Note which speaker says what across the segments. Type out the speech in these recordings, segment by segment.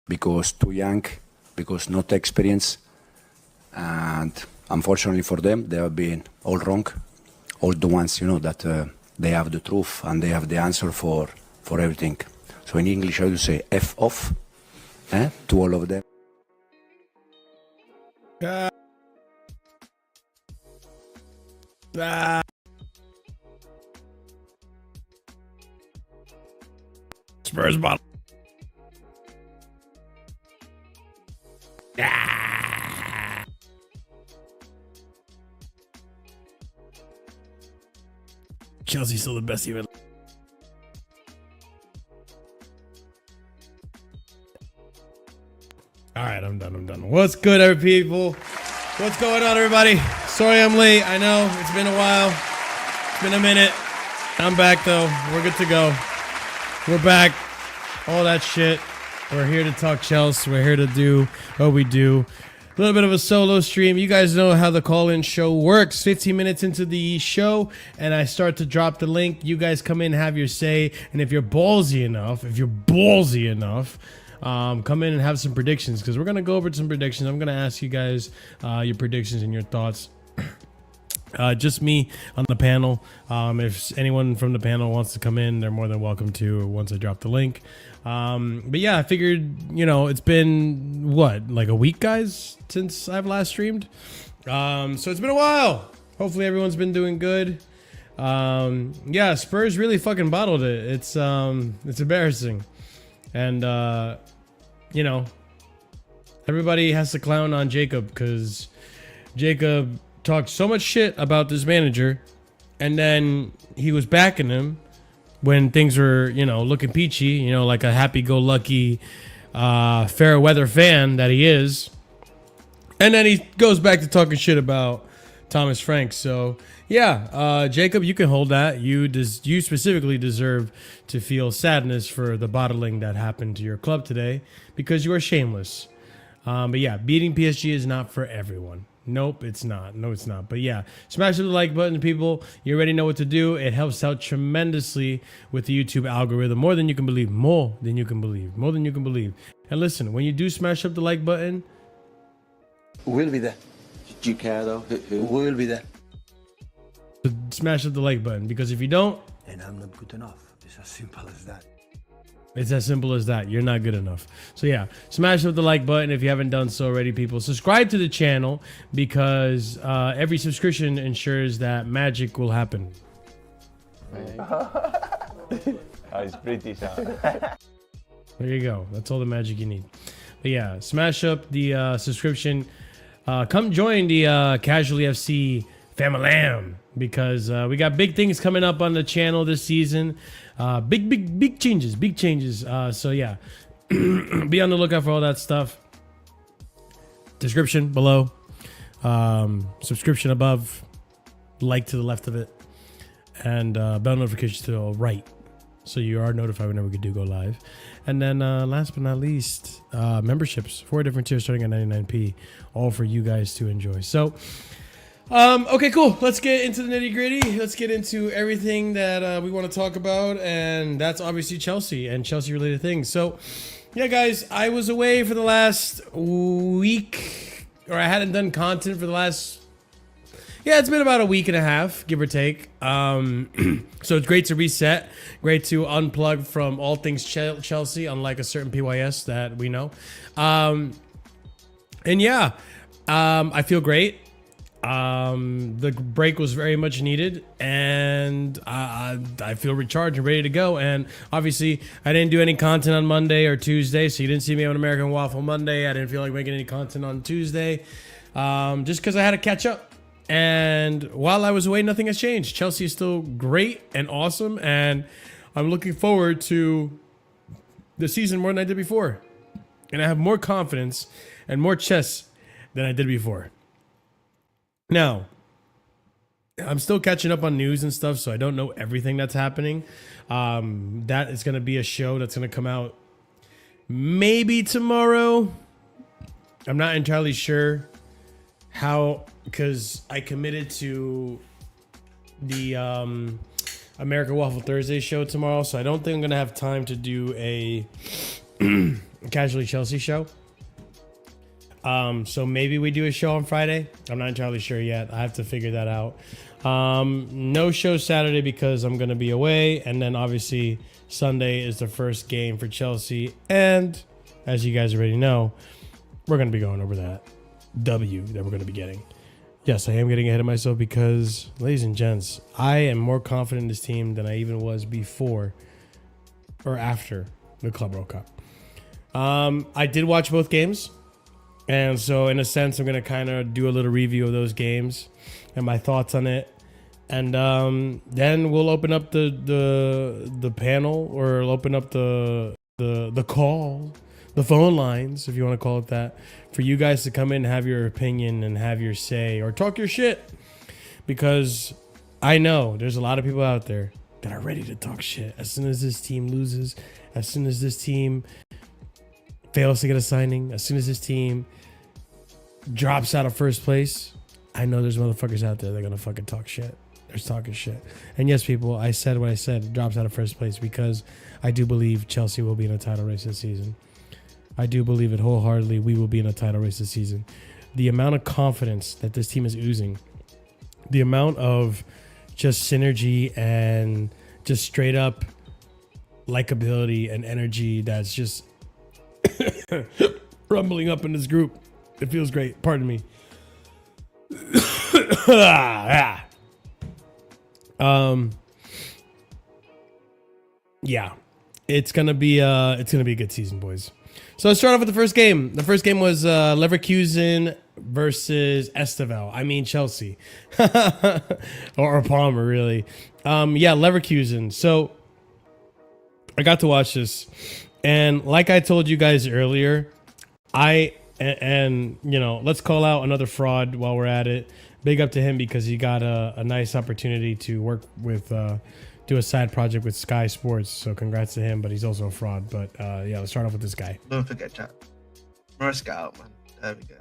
Speaker 1: Because too young, because not experience, and unfortunately for them, they have been all wrong. All the ones, you know, that they have the truth and they have the answer for everything. So in English, I would say F off to all of them.
Speaker 2: Spurs bottle. Chelsea's still the best even. All right, I'm done. What's good, people? What's going on, everybody? Sorry I'm late. I know it's been a while. It's been a minute. I'm back though. We're good to go. We're back. All that shit. We're here to talk Chelsea. We're here to do what we do. A little bit of a solo stream. You guys know how the call-in show works. 15 minutes into the show, and I start to drop the link. You guys come in, have your say, and if you're ballsy enough, come in and have some predictions, because we're going to go over some predictions. I'm going to ask you guys your predictions and your thoughts. Just me on the panel. If anyone from the panel wants to come in, they're more than welcome to once I drop the link. But yeah, I figured, you know, it's been what, like a week, guys, since I've last streamed. So it's been a while. Hopefully everyone's been doing good. Yeah, Spurs really fucking bottled it. It's embarrassing. And you know, everybody has to clown on Jacob, because Jacob talked so much shit about this manager, and then he was backing him when things were, you know, looking peachy, you know, like a happy-go-lucky, fair weather fan that he is. And then he goes back to talking shit about Thomas Frank. So yeah, Jacob, you can hold that. You specifically deserve to feel sadness for the bottling that happened to your club today, because you are shameless. But yeah, beating PSG is not for everyone. Nope, it's not. No, it's not. But yeah, smash the like button, people. You already know what to do. It helps out tremendously with the YouTube algorithm. More than you can believe. More than you can believe. More than you can believe. And listen, when you do smash up the like button,
Speaker 3: we'll be there.
Speaker 4: Do you care though? Who?
Speaker 3: We'll be there.
Speaker 1: Smash up the like button, because if you don't,
Speaker 3: then I'm not good enough. It's as simple as that.
Speaker 1: It's as simple as that. You're not good enough. So yeah, smash up the like button if you haven't done so already, people. Subscribe to the channel, because every subscription ensures that magic will happen.
Speaker 4: It's British.
Speaker 1: There you go. That's all the magic you need. But yeah, smash up the subscription. Come join the Casually FC family, because we got big things coming up on the channel this season. Big changes. So yeah, be on the lookout for all that stuff. Description below, subscription above, like to the left of it, and bell notifications to the right, so you are notified whenever we do go live. And then last but not least, memberships, 4 different tiers starting at 99p, all for you guys to enjoy. So
Speaker 2: Okay, cool. Let's get into the nitty gritty. Let's get into everything that we want to talk about, and that's obviously Chelsea and Chelsea related things. So, yeah, guys, I was away for the last week, or I hadn't done content for the last. Yeah, it's been about a week and a half, give or take. So it's great to reset, great to unplug from all things Chelsea, unlike a certain PYS that we know. And yeah, I feel great. The break was very much needed, and I feel recharged and ready to go. And obviously, I didn't do any content on Monday or Tuesday, so you didn't see me on American Waffle Monday. I didn't feel like making any content on Tuesday, just because I had to catch up. And while I was away, nothing has changed. Chelsea is still great and awesome, and I'm looking forward to the season more than I did before. And I have more confidence and more chess than I did before. Now, I'm still catching up on news and stuff, so I don't know everything that's happening. That is going to be a show that's going to come out maybe tomorrow. I'm not entirely sure how, because I committed to the American Waffle Thursday show tomorrow, so I don't think I'm going to have time to do a Casually Chelsea show. So maybe we do a show on Friday. I'm not entirely sure yet. I have to figure that out. No show Saturday because I'm going to be away. And then obviously Sunday is the first game for Chelsea. And as you guys already know, we're going to be going over that W that we're going to be getting. Yes, I am getting ahead of myself because, ladies and gents, I am more confident in this team than I even was before or after the Club World Cup. I did watch both games. And so, in a sense, I'm going to kind of do a little review of those games and my thoughts on it. And then we'll open up the panel, or open up the call, the phone lines, if you want to call it that, for you guys to come in and have your opinion and have your say or talk your shit. Because I know there's a lot of people out there that are ready to talk shit. As soon as this team loses, as soon as this team fails to get a signing, as soon as this team drops out of first place, I know there's motherfuckers out there that are gonna fucking talk shit. They're talking shit. And yes, people, I said what I said. It drops out of first place because I do believe Chelsea will be in a title race this season. I do believe it wholeheartedly. We will be in a title race this season. The amount of confidence that this team is oozing, the amount of just synergy and just straight up likability and energy that's just rumbling up in this group. It feels great. Pardon me. Yeah, it's gonna be a good season, boys. So let's start off with the first game. The first game was Leverkusen versus Esteval. I mean Chelsea, or Palmer, really. Yeah, Leverkusen. So I got to watch this, and like I told you guys earlier, and you know, let's call out another fraud while we're at it. Big up to him because he got a nice opportunity to work with, do a side project with Sky Sports. So congrats to him, but he's also a fraud. But yeah, let's start off with this guy.
Speaker 5: Don't forget, chat. Morska out, man. There we go.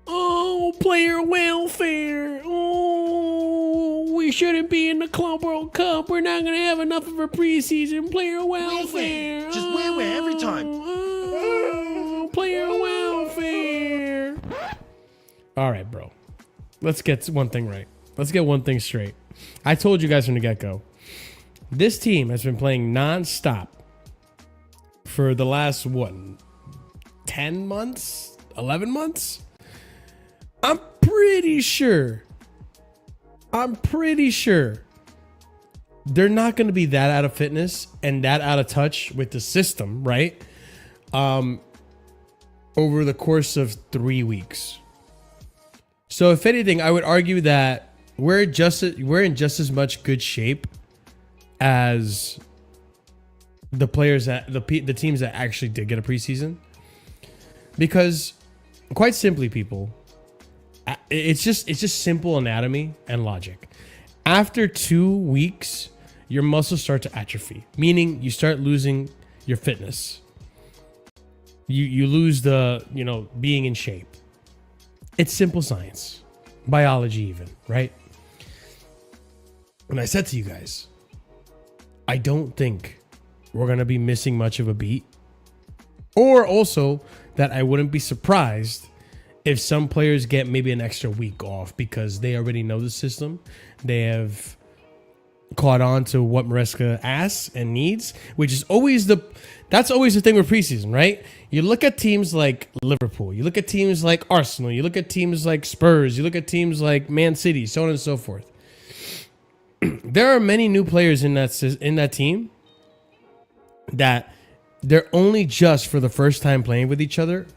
Speaker 1: Oh, player welfare. Oh, we shouldn't be in the Club World Cup. We're not going to have enough of a preseason. Player welfare.
Speaker 5: Just where every time.
Speaker 1: Oh, player welfare. All right, bro. Let's get one thing right. Let's get one thing straight. I told you guys from the get-go. This team has been playing non-stop for the last, 10 months? 11 months? I'm pretty sure they're not going to be that out of fitness and that out of touch with the system, right? Over the course of 3 weeks. So if anything, I would argue that we're in just as much good shape as the players that the teams that actually did get a preseason. Because quite simply, people, it's just simple anatomy and logic. After 2 weeks, your muscles start to atrophy, meaning you start losing your fitness. You lose the, being in shape. It's simple science. biology even, right? And I said to you guys, I don't think we're going to be missing much of a beat. Or also that I wouldn't be surprised if some players get maybe an extra week off because they already know the system. They have caught on to what Maresca asks and needs, which is that's always the thing with preseason, right? You look at teams like Liverpool, you look at teams like Arsenal, you look at teams like Spurs, you look at teams like Man City, so on and so forth. There are many new players in that team that they're only just for the first time playing with each other.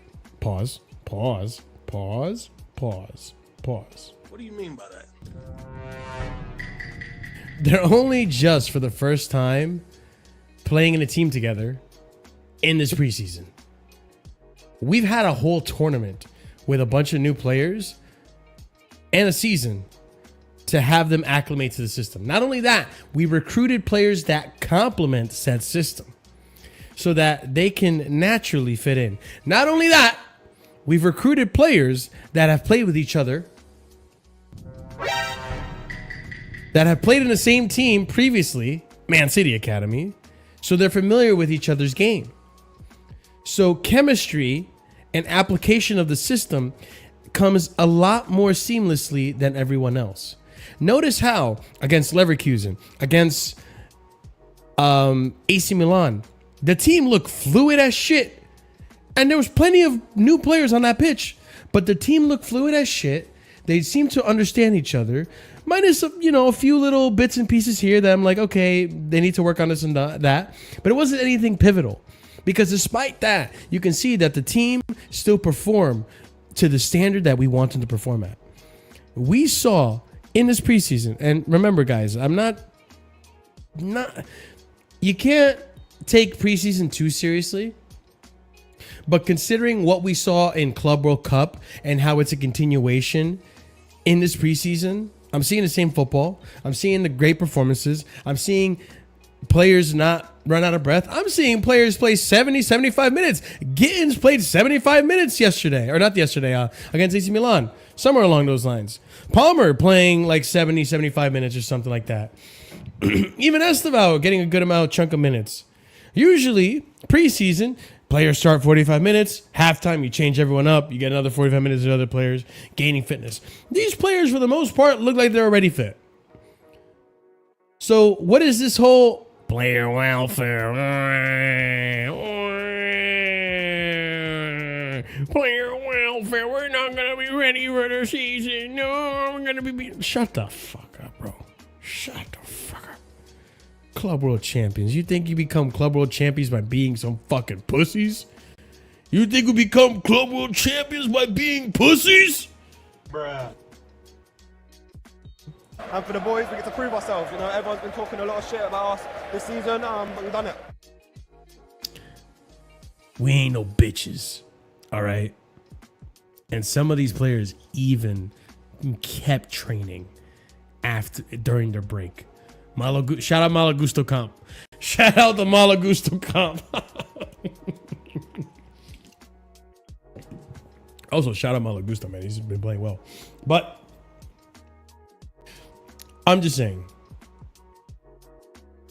Speaker 1: Pause. What do you mean by that? They're only just for the first time playing in a team together in this preseason. We've had a whole tournament with a bunch of new players and a season to have them acclimate to the system. Not only that, we recruited players that complement said system so that they can naturally fit in. Not only that, we've recruited players that have played with each other, that have played in the same team previously, Man City Academy, so they're familiar with each other's game. So chemistry and application of the system comes a lot more seamlessly than everyone else. Notice how against Leverkusen, against AC Milan, the team looked fluid as shit. And there was plenty of new players on that pitch, but the team looked fluid as shit. They seemed to understand each other, minus a few little bits and pieces here that I'm like, okay, they need to work on this and that. But it wasn't anything pivotal, because despite that, you can see that the team still performed to the standard that we want them to perform at. We saw in this preseason, and remember, guys, I'm not. You can't take preseason too seriously. But considering what we saw in Club World Cup and how it's a continuation in this preseason, I'm seeing the same football. I'm seeing the great performances. I'm seeing players not run out of breath. I'm seeing players play 70, 75 minutes. Gittins played 75 minutes yesterday, or not yesterday, against AC Milan, somewhere along those lines. Palmer playing like 70, 75 minutes or something like that. Even Estevao getting a good chunk of minutes. Usually, preseason, players start 45 minutes, halftime, you change everyone up, you get another 45 minutes of other players gaining fitness. These players, for the most part, look like they're already fit. So what is this whole player welfare? Player welfare, we're not going to be ready for the season. No, we're going to be... Shut the fuck up, bro. Shut the fuck up. Club World Champions. You think you become Club World Champions by being some fucking pussies? You think we become Club World Champions by being pussies?
Speaker 6: Bruh. And for the boys, we get to prove ourselves. You know, everyone's been talking a lot of shit about us this season, but we've done it.
Speaker 1: We ain't no bitches. All right? And some of these players even kept training during their break. Shout out Malagusto Comp. Shout out the Malagusto Comp. Also, shout out Malagusto, man. He's been playing well. But I'm just saying,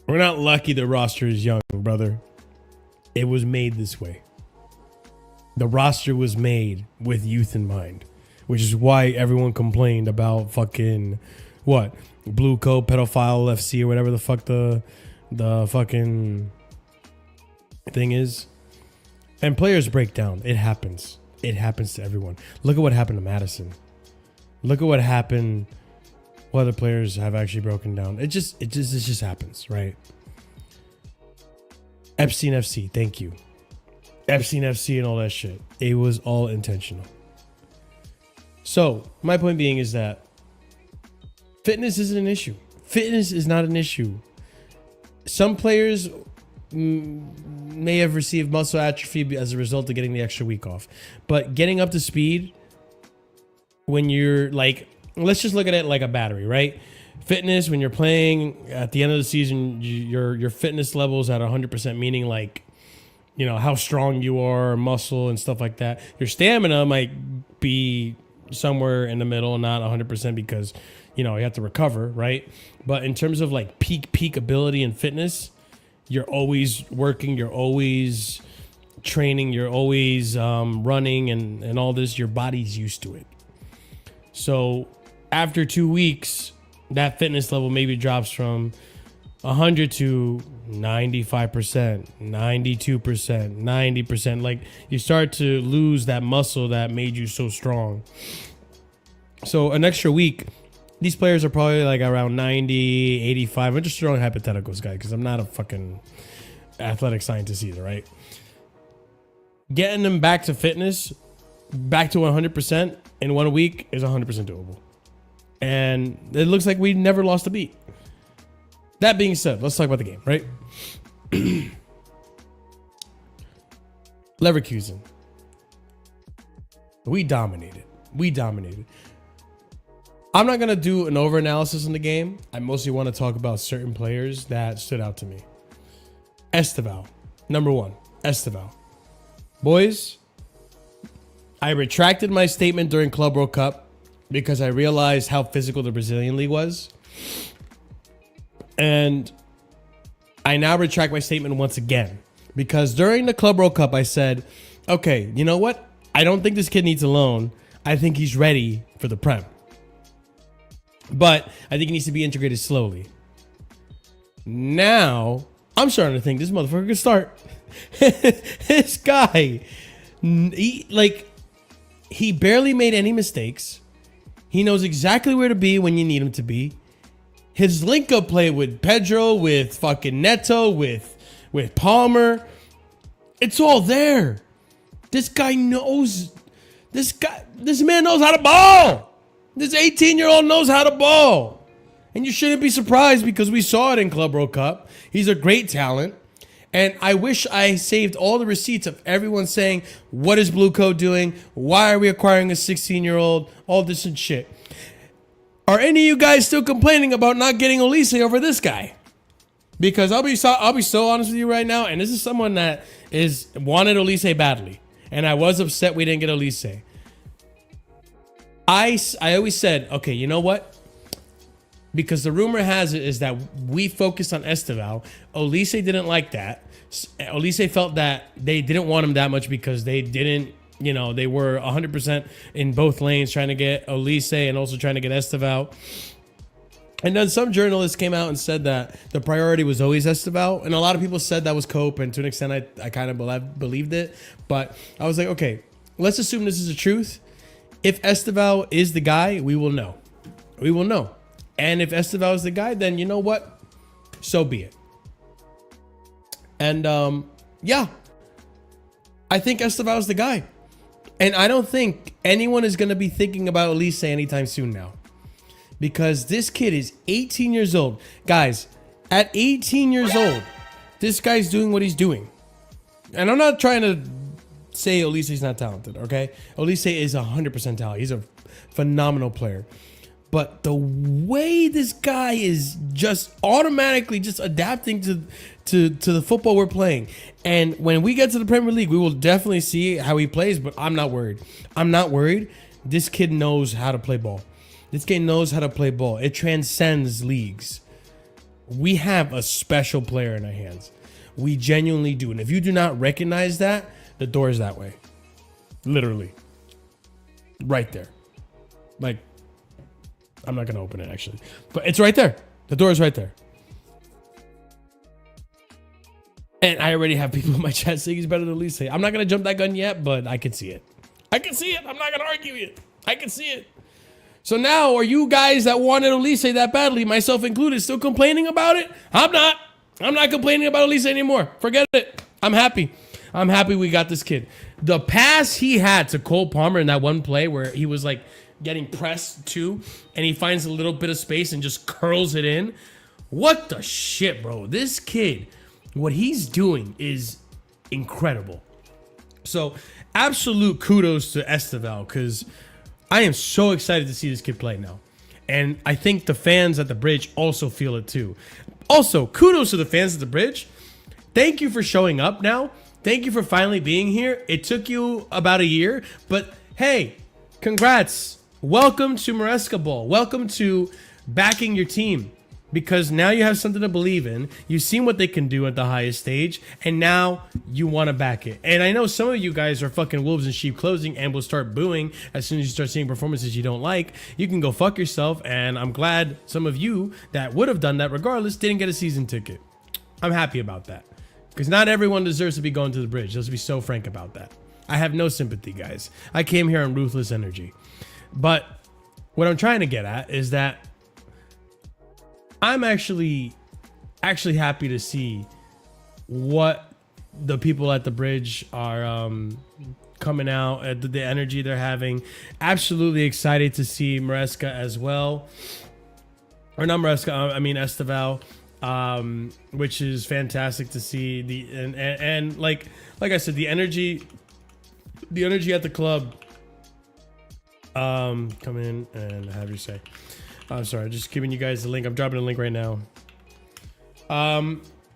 Speaker 1: we're not lucky the roster is young, brother. It was made this way. The roster was made with youth in mind, which is why everyone complained about fucking what? Blue Coat Pedophile FC or whatever the fuck the fucking thing is. And players break down. It happens. It happens to everyone. Look at what happened to Madison. Look at what happened. What other players have actually broken down. It just happens, right? Epstein FC, thank you. Epstein FC and all that shit. It was all intentional. So my point being is that fitness isn't an issue. Fitness is not an issue. Some players may have received muscle atrophy as a result of getting the extra week off. But getting up to speed when you're like, let's just look at it like a battery, right? Fitness, when you're playing at the end of the season, your fitness levels at 100%, meaning like, you know, how strong you are, muscle and stuff like that. Your stamina might be somewhere in the middle, not 100% because, you know, you have to recover, right? But in terms of like peak ability and fitness, you're always working, you're always training, you're always running and all this. Your body's used to it. So after 2 weeks, that fitness level maybe drops from 100 to 95%, 92%, 90%. Like you start to lose that muscle that made you so strong. So an extra week, these players are probably like around 90, 85. I'm just throwing hypotheticals, guys, because I'm not a fucking athletic scientist either, right? Getting them back to fitness, back to 100% in 1 week is 100% doable. And it looks like we never lost a beat. That being said, let's talk about the game, right? Leverkusen. We dominated. I'm not going to do an over-analysis in the game. I mostly want to talk about certain players that stood out to me. Esteval. Number one, Esteval. Boys, I retracted my statement during Club World Cup because I realized how physical the Brazilian league was. And I now retract my statement once again because during the Club World Cup, I said, okay, you know what? I don't think this kid needs a loan. I think he's ready for the Prem. But I think he needs to be integrated slowly. Now, I'm starting to think this motherfucker could start. This guy, he barely made any mistakes. He knows exactly where to be when you need him to be. His link-up play with Pedro, with fucking Neto, with Palmer, it's all there. This guy knows. This man knows how to ball. This 18-year-old knows how to ball. And you shouldn't be surprised because we saw it in Club World Cup. He's a great talent. And I wish I saved all the receipts of everyone saying, what is Blue Coat doing? Why are we acquiring a 16-year-old? All this and shit. Are any of you guys still complaining about not getting Olise over this guy? Because I'll be so honest with you right now, and this is someone that wanted Olise badly. And I was upset we didn't get Olise. I always said, okay, you know what? Because the rumor has it is that we focused on Esteval. Olise didn't like that. Olise felt that they didn't want him that much because they didn't, you know, they were 100% in both lanes trying to get Olise and also trying to get Esteval. And then some journalists came out and said that the priority was always Esteval. And a lot of people said that was Cope. And to an extent, I kind of believed it. But I was like, okay, let's assume this is the truth. If Esteval is the guy, we will know. We will know. And if Esteval is the guy, then you know what? So be it. And yeah, I think Esteval is the guy. And I don't think anyone is going to be thinking about Olise anytime soon now. Because this kid is 18 years old. Guys, at 18 years old, this guy's doing what he's doing. And I'm not trying to say Olise's not talented, okay? Olise is 100% talented. He's a phenomenal player. But the way this guy is just automatically just adapting to the football we're playing. And when we get to the Premier League, we will definitely see how he plays, but I'm not worried. I'm not worried. This kid knows how to play ball. This kid knows how to play ball. It transcends leagues. We have a special player in our hands. We genuinely do. And if you do not recognize that, the door is that way. Literally. Right there. Like, I'm not going to open it, actually. But it's right there. The door is right there. And I already have people in my chat saying he's better than Olise. I'm not going to jump that gun yet, but I can see it. I can see it. I'm not going to argue it. I can see it. So now, are you guys that wanted Olise that badly, myself included, still complaining about it? I'm not. I'm not complaining about Olise anymore. Forget it. I'm happy. I'm happy we got this kid. The pass he had to Cole Palmer in that one play where he was like getting pressed too, and he finds a little bit of space and just curls it in. What the shit, bro? This kid, what he's doing is incredible. So absolute kudos to Esteval, because I am so excited to see this kid play now. And I think the fans at the bridge also feel it too. Also, kudos to the fans at the bridge. Thank you for showing up now. Thank you for finally being here. It took you about a year, but hey, congrats. welcome to Maresca Ball. Welcome to backing your team. Because now you have something to believe in. You've seen what they can do at the highest stage, and now you want to back it. And I know some of you guys are fucking wolves in sheep clothing and will start booing as soon as you start seeing performances you don't like. You can go fuck yourself, and I'm glad some of you that would have done that regardless didn't get a season ticket. I'm happy about that. Because not everyone deserves to be going to the bridge. Let's be so frank about that. I have no sympathy, guys. I came here on ruthless energy. But what I'm trying to get at is that I'm actually happy to see what the people at the bridge are coming out at the energy they're having. Absolutely excited to see Maresca as well, or not Maresca. I mean Esteval, which is fantastic to see. And like I said, the energy at the club. Come in and have your say. I'm sorry, just giving you guys the link. I'm dropping a link right now.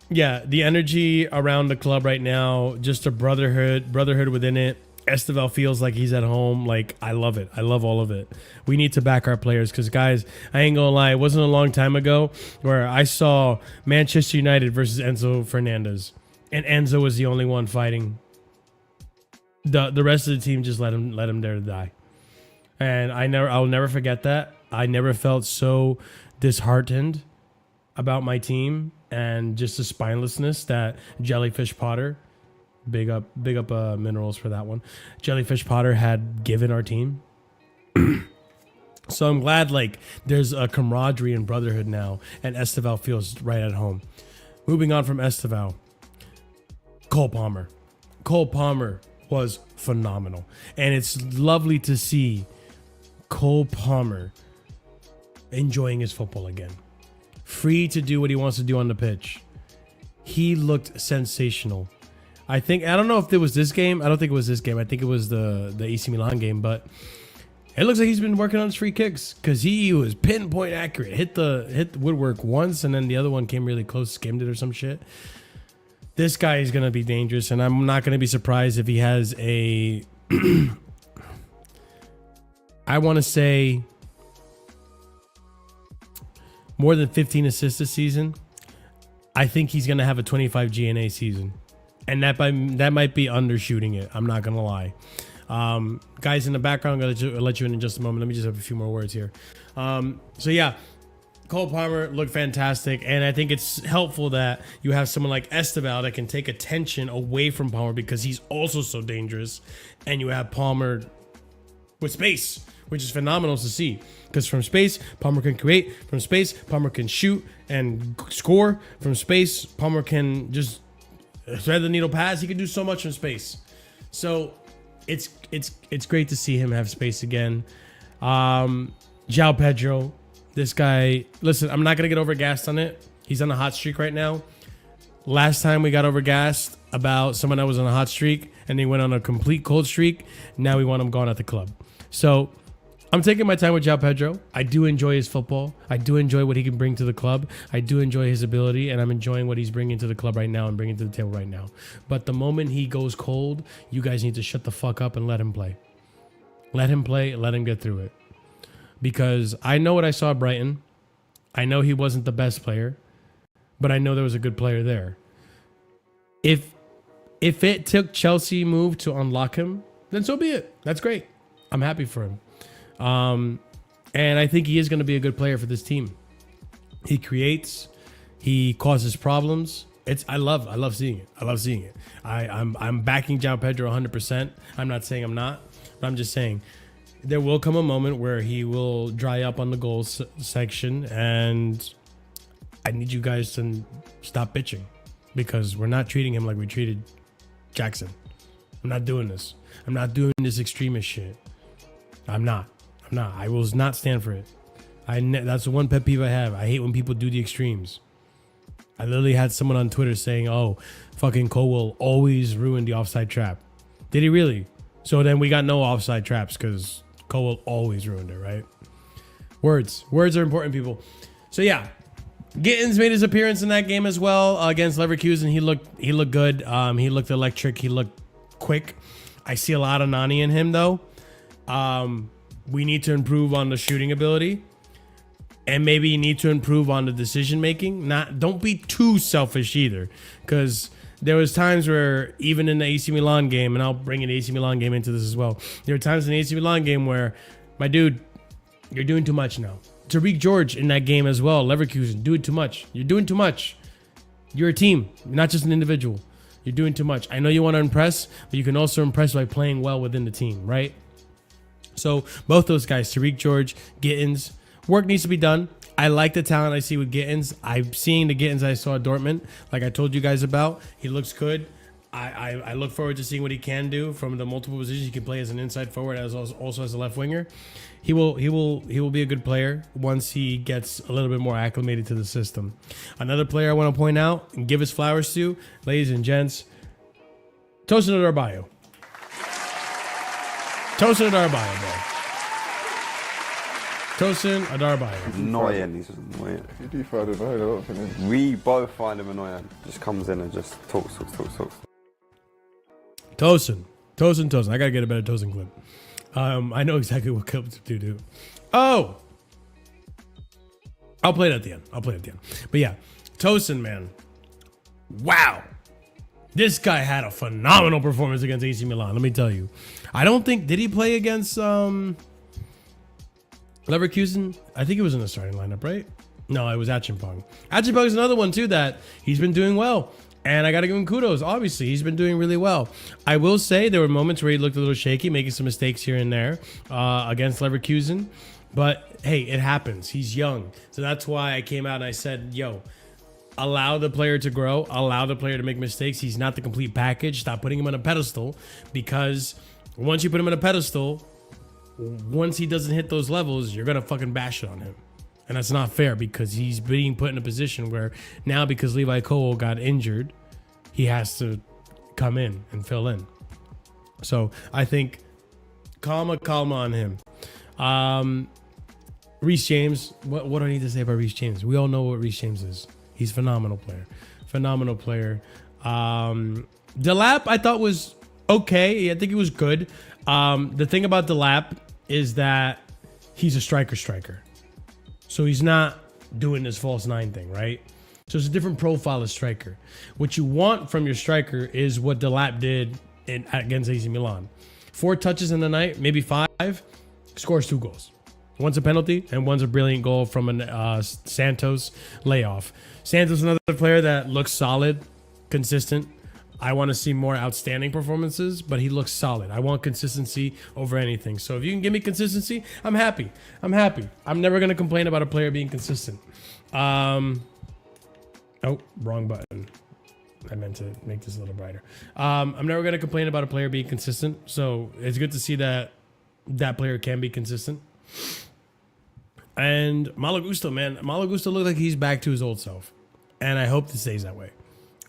Speaker 1: Yeah, the energy around the club right now, just a brotherhood within it. Esteval feels like he's at home. Like, I love it. I love all of it. We need to back our players because, guys, I ain't gonna lie, it wasn't a long time ago where I saw Manchester United versus Enzo Fernandez, and Enzo was the only one fighting. The rest of the team just let him there to die. And I'll never forget that. I never felt so disheartened about my team and just the spinelessness that Jellyfish Potter, big up Minerals for that one, Jellyfish Potter had given our team. So I'm glad like there's a camaraderie and brotherhood now, and Esteval feels right at home. Moving on from Esteval, Cole Palmer. Cole Palmer was phenomenal, and it's lovely to see Cole Palmer enjoying his football again, free to do what he wants to do on the pitch. He looked sensational. I don't know if it was this game. I don't think it was this game. I think it was the AC Milan game, but it looks like he's been working on his free kicks because he was pinpoint accurate. Hit the woodwork once, and then the other one came really close, skimmed it or some shit. This guy is gonna be dangerous, and I'm not gonna be surprised if he has a I want to say more than 15 assists this season. I think he's going to have a 25 GNA season. And that might be undershooting it. I'm not going to lie. Guys in the background, I'm going to let you in just a moment. Let me just have a few more words here. So yeah, Cole Palmer looked fantastic. And I think it's helpful that you have someone like Esteval that can take attention away from Palmer because he's also so dangerous. And you have Palmer with space, which is phenomenal to see. Because from space, Palmer can create. From space, Palmer can shoot and score. From space, Palmer can just thread the needle pass. He can do so much from space. So it's great to see him have space again. João Pedro, this guy, listen, I'm not going to get overgassed on it. He's on a hot streak right now. Last time we got overgassed about someone that was on a hot streak and they went on a complete cold streak. Now we want him gone at the club. So I'm taking my time with João Pedro. I do enjoy his football. I do enjoy what he can bring to the club. I do enjoy his ability, and I'm enjoying what he's bringing to the club right now and bringing to the table right now. But the moment he goes cold, you guys need to shut the fuck up and let him play. Let him play. Let him get through it. Because I know what I saw at Brighton. I know he wasn't the best player, but I know there was a good player there. If it took Chelsea move to unlock him, then so be it. That's great. I'm happy for him. And I think he is going to be a good player for this team. He creates, he causes problems. I love seeing it. I love seeing it. I'm backing João Pedro 100%. I'm not saying I'm not, but I'm just saying there will come a moment where he will dry up on the goals section, and I need you guys to stop bitching because we're not treating him like we treated Jackson. I'm not doing this. I'm not doing this extremist shit. I'm not. I will not stand for it. That's the one pet peeve I have. I hate when people do the extremes. I literally had someone on Twitter saying, oh, fucking Cole will always ruin the offside trap. Did he really? So then we got no offside traps because Cole will always ruin it, right? Words are important, people. So yeah, Gittins made his appearance in that game as well against Leverkusen. He looked good. He looked electric. He looked quick. I see a lot of Nani in him though. we need to improve on the shooting ability, and maybe you need to improve on the decision making. Don't be too selfish either, because there was times where even in the AC Milan game, and I'll bring an AC Milan game into this as well. There were times in the AC Milan game where, my dude, you're doing too much now. Tariq George in that game as well. Leverkusen, doing too much. You're doing too much. You're a team, not just an individual. You're doing too much. I know you want to impress, but you can also impress by playing well within the team, right? So both those guys, Tariq George, Gittins, work needs to be done. I like the talent I see with Gittins. I'm seeing the Gittins I saw at Dortmund, like I told you guys about. He looks good. I look forward to seeing what he can do from the multiple positions. He can play as an inside forward, as also as a left winger. He will be a good player once he gets a little bit more acclimated to the system. Another player I want to point out and give his flowers to, ladies and gents, Tosin Adarbayo. Tosin Adarbayo, bro. Tosin Adarbayo.
Speaker 7: Annoying, he's just annoying.
Speaker 8: You do find him annoying, I don't think.
Speaker 7: We both find him annoying. Just comes in and just talks.
Speaker 1: Tosin. I gotta get a better Tosin clip. I know exactly what clip to do. Oh! I'll play it at the end. But yeah, Tosin, man. Wow. This guy had a phenomenal performance against AC Milan, let me tell you. I don't think, did he play against Leverkusen? I think it was in the starting lineup, right? No, it was Achimpong. Achimpong is another one too that he's been doing well. And I got to give him kudos. Obviously, he's been doing really well. I will say there were moments where he looked a little shaky, making some mistakes here and there against Leverkusen. But hey, it happens. He's young. So that's why I came out and I said, yo, allow the player to grow. Allow the player to make mistakes. He's not the complete package. Stop putting him on a pedestal, because once you put him on a pedestal, once he doesn't hit those levels, you're going to fucking bash it on him. And that's not fair, because he's being put in a position where now, because Levi Cole got injured, he has to come in and fill in. So I think calma on him. Reece James, what do I need to say about Reece James? We all know what Reece James is. He's a phenomenal player. Delap I thought was okay. I think he was good. The thing about Delap is that he's a striker. So he's not doing this false nine thing, right? So it's a different profile of striker. What you want from your striker is what Delap did against AC Milan. 4 touches in the night, maybe 5, scores 2 goals. One's a penalty and one's a brilliant goal from an Santos layoff. Santos, another player that looks solid, consistent. I want to see more outstanding performances, but he looks solid. I want consistency over anything. So if you can give me consistency, I'm happy. I'm never going to complain about a player being consistent. Oh, wrong button. I meant to make this a little brighter. I'm never going to complain about a player being consistent. So it's good to see that that player can be consistent. And Malo Gusto, man. Malo Gusto looked like he's back to his old self. And I hope it stays that way.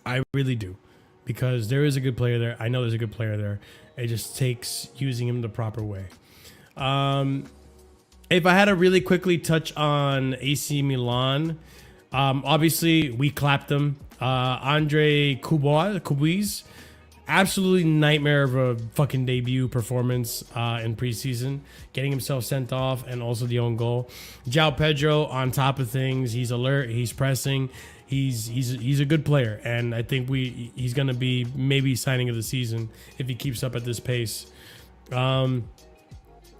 Speaker 1: I really do. Because there is a good player there. I know there's a good player there. It just takes using him the proper way. If I had to really quickly touch on AC Milan, obviously we clapped them. Andre Kubuiz, absolutely nightmare of a fucking debut performance in preseason, getting himself sent off and also the own goal. João Pedro on top of things. He's alert. He's pressing. He's a good player, and I think he's gonna be maybe signing of the season if he keeps up at this pace. But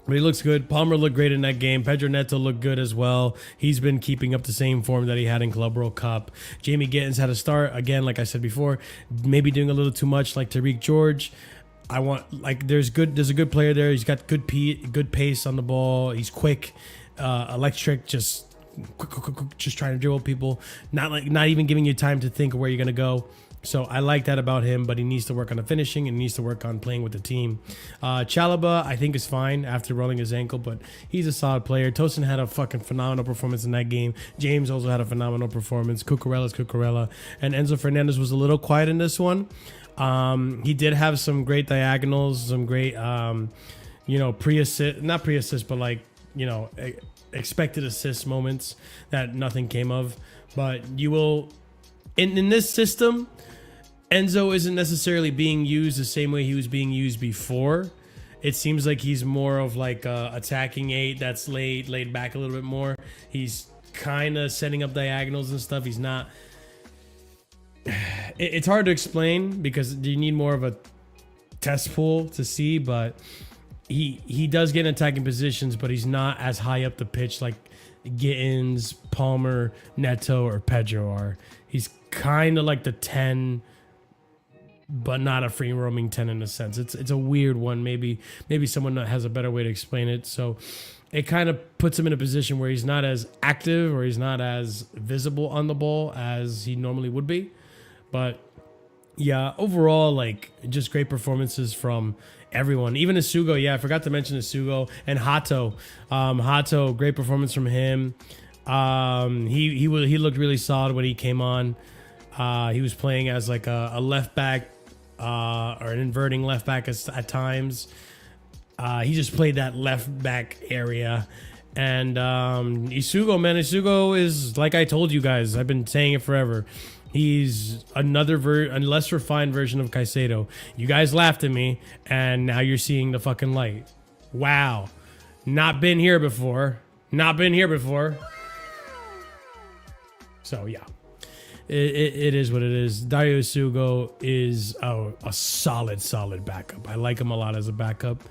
Speaker 1: he looks good. Palmer looked great in that game. Pedro Neto looked good as well. He's been keeping up the same form that he had in Club World Cup. Jamie Gittins had a start again, like I said before, maybe doing a little too much, like Tariq George. There's a good player there. He's got good pace on the ball. He's quick, electric, just trying to dribble people, not even giving you time to think of where you're gonna go. So I like that about him, but he needs to work on the finishing and needs to work on playing with the team. Chalaba, I think, is fine after rolling his ankle, but he's a solid player. Tosin had a fucking phenomenal performance in that game. James also had a phenomenal performance. Cucurella's Cucurella, and Enzo Fernandez was a little quiet in this one. He did have some great diagonals, some great, pre-assist, not pre-assist, but expected assist moments that nothing came of. But you will, in this system, Enzo isn't necessarily being used the same way he was being used before. It seems like he's more of like a attacking 8 that's laid back a little bit more. He's kind of setting up diagonals and stuff. He's not. It's hard to explain because you need more of a test pool to see, but he does get in attacking positions, but he's not as high up the pitch like Gittins, Palmer, Neto, or Pedro are. He's kind of like the 10, but not a free roaming 10 in a sense. It's a weird one. Maybe someone has a better way to explain it. So it kind of puts him in a position where he's not as active or he's not as visible on the ball as he normally would be. But yeah, overall, like, just great performances from everyone. Even Isugo, yeah, I forgot to mention Isugo and Hato. Hato, great performance from him. He looked really solid when he came on. He was playing as like a left back or an inverting left back at times. He just played that left back area. And Isugo, man, Isugo is, like I told you guys, I've been saying it forever. He's a less refined version of Caicedo. You guys laughed at me, and now you're seeing the fucking light. Wow. Not been here before. So, yeah. It is what it is. Dario Isugo is a solid backup. I like him a lot as a backup.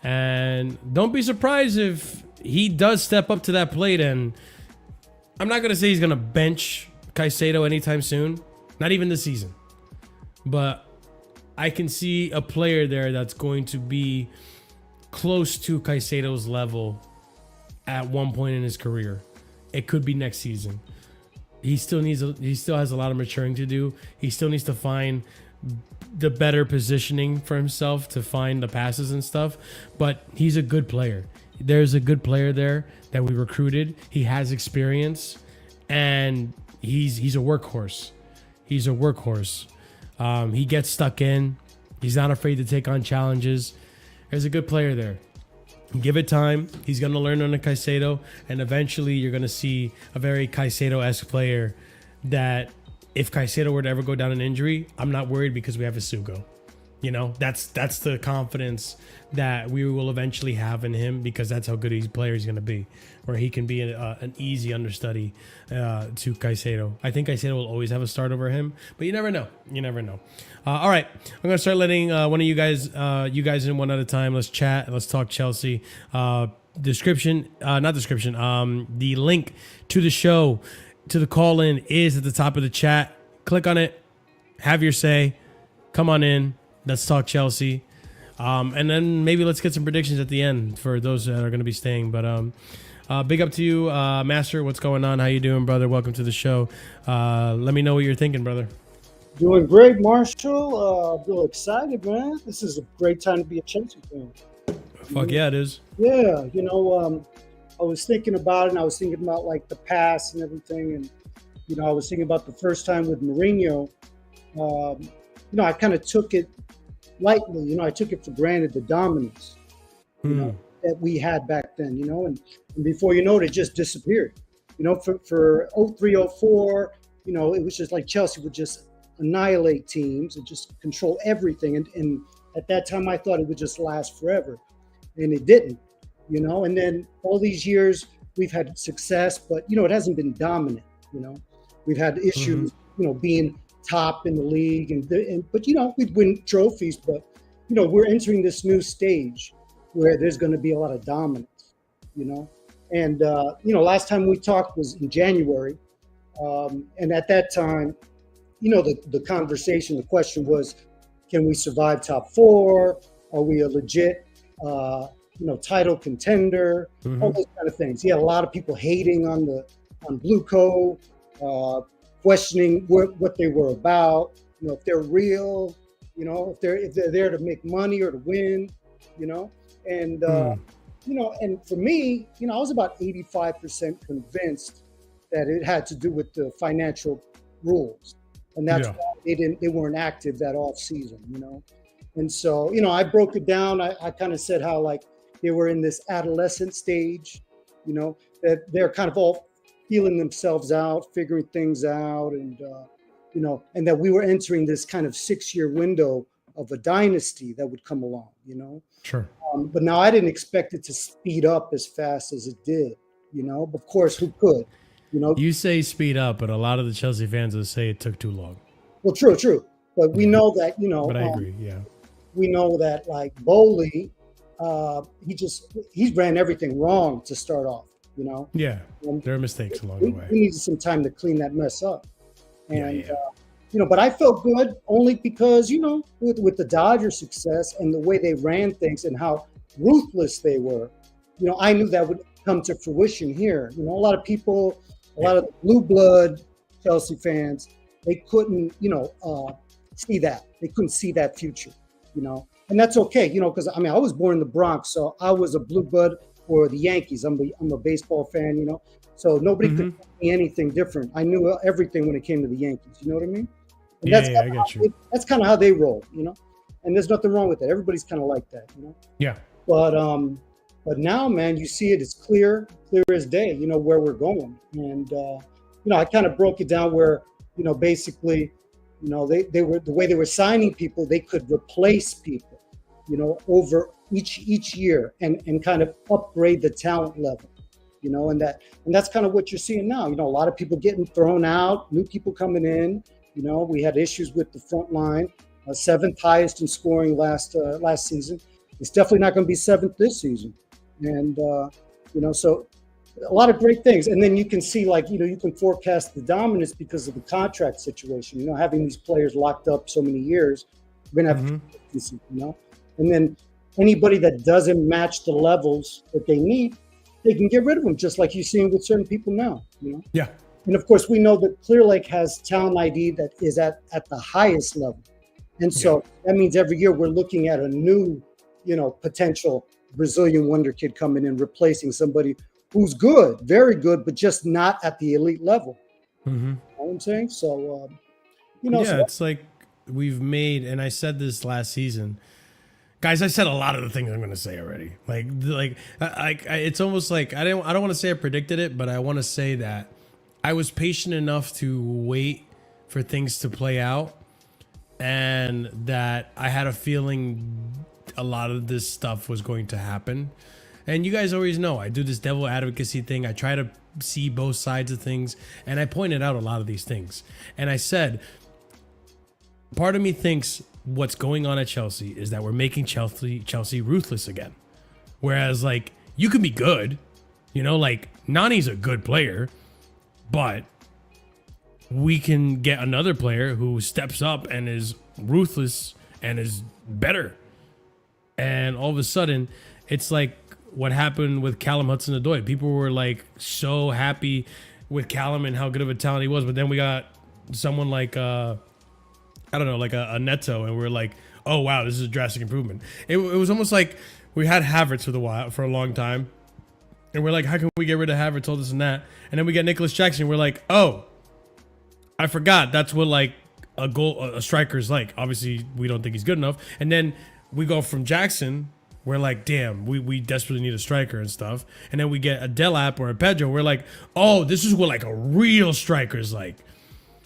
Speaker 1: And don't be surprised if he does step up to that plate. And I'm not going to say he's going to bench Caicedo anytime soon, not even this season, but I can see a player there that's going to be close to Caicedo's level at one point in his career. It could be next season. He still has a lot of maturing to do. He still needs to find the better positioning for himself to find the passes and stuff, but he's a good player. There's a good player there that we recruited. He has experience, and he's a workhorse. He gets stuck in. He's not afraid to take on challenges. There's a good player there. Give it time. He's going to learn under Caicedo, and eventually you're going to see a very Caicedo-esque player that if Caicedo were to ever go down an injury, I'm not worried because we have Isugo. You know, that's the confidence that we will eventually have in him, because that's how good his player is going to be, where he can be an easy understudy to Caicedo. I think Caicedo will always have a start over him, but you never know. All right, I'm going to start letting one of you guys in one at a time. Let's chat. Let's talk Chelsea. The link to the show, to the call-in, is at the top of the chat. Click on it. Have your say. Come on in. Let's talk Chelsea. And then maybe let's get some predictions at the end for those that are going to be staying. But big up to you, Master. What's going on? How you doing, brother? Welcome to the show. Let me know what you're thinking, brother.
Speaker 9: Doing great, Marshall. Real excited, man. This is a great time to be a Chelsea fan.
Speaker 1: Fuck yeah, it is.
Speaker 9: Yeah, I was thinking about it, and I was thinking about like the past and everything, and I was thinking about the first time with Mourinho. I kind of took it lightly. I took it for granted, the dominance, that we had back then. And before you know it, it just disappeared. For 03, 04, it was just like Chelsea would just annihilate teams and just control everything. And at that time, I thought it would just last forever, and it didn't. And then all these years we've had success, but it hasn't been dominant. We've had issues, being top in the league, but we'd win trophies. But we're entering this new stage where there's going to be a lot of dominance. And last time we talked was in January, and at that time, the conversation, the question was, can we survive top four? Are we a legit title contender? All those kind of things. Yeah, a lot of people hating on Blue Co, questioning what they were about. If they're real, if they're there to make money or to win, and and for me, I was about 85% convinced that it had to do with the financial rules, and that's why they weren't active that off season, And so, I broke it down. I kind of said how like they were in this adolescent stage, that they're kind of all feeling themselves out, figuring things out, and and that we were entering this kind of 6-year window of a dynasty that would come along,
Speaker 1: Sure.
Speaker 9: But now I didn't expect it to speed up as fast as it did. Of course, who could?
Speaker 1: You say speed up, but a lot of the Chelsea fans will say it took too long.
Speaker 9: Well, true. But we know that,
Speaker 1: But I agree, yeah.
Speaker 9: We know that, like, Bowley, he ran everything wrong to start off,
Speaker 1: Yeah, there are mistakes along the way.
Speaker 9: We needed some time to clean that mess up. And, but I felt good only because, with the Dodgers' success and the way they ran things and how ruthless they were, I knew that would come to fruition here. A lot of people, a lot of blue blood Chelsea fans, they couldn't, see that. They couldn't see that future, and that's okay, because I was born in the Bronx, so I was a blue blood for the Yankees. I'm a baseball fan, so nobody could tell me anything different. I knew everything when it came to the Yankees. You know what I mean? And
Speaker 1: I got you.
Speaker 9: That's kind of how they roll, and there's nothing wrong with that. Everybody's kind of like that,
Speaker 1: Yeah.
Speaker 9: But now, man, you see it. It's clear as day, where we're going. And, I kind of broke it down where, basically, they were, the way they were signing people, they could replace people, over each year and kind of upgrade the talent level, and that's kind of what you're seeing now. A lot of people getting thrown out, new people coming in. We had issues with the front line, 7th highest in scoring last season. It's definitely not going to be 7th this season. And, so a lot of great things. And then you can see, like, you can forecast the dominance because of the contract situation, having these players locked up so many years, we're going to have, and then anybody that doesn't match the levels that they need, they can get rid of them, just like you're seeing with certain people now,
Speaker 1: Yeah.
Speaker 9: And of course, we know that Clear Lake has talent ID that is at the highest level. And so that means every year we're looking at a new, potential Brazilian wonder kid coming in, replacing somebody who's good, very good, but just not at the elite level. You know what I'm saying? So,
Speaker 1: it's like we've made, and I said this last season, guys. I said a lot of the things I'm going to say already. It's almost like I don't want to say I predicted it, but I want to say that I was patient enough to wait for things to play out, and that I had a feeling a lot of this stuff was going to happen. And you guys always know I do this devil advocacy thing. I try to see both sides of things, and I pointed out a lot of these things. And I said, part of me thinks what's going on at Chelsea is that we're making Chelsea ruthless again. Whereas, like, you can be good, like Nani's a good player, but we can get another player who steps up and is ruthless and is better. And all of a sudden, it's like what happened with Callum Hudson-Odoi. People were like so happy with Callum and how good of a talent he was, but then we got someone like a Neto, and we're like, oh wow, this is a drastic improvement. It was almost like we had Havertz for a long time, and we're like, how can we get rid of Havertz, all this and that? And then we get Nicholas Jackson. We're like, oh, I forgot that's what like a striker is like. Obviously, we don't think he's good enough. And then we go from Jackson. We're like, damn, we desperately need a striker and stuff. And then we get a Delap or a Pedro. We're like, oh, this is what like a real striker is like.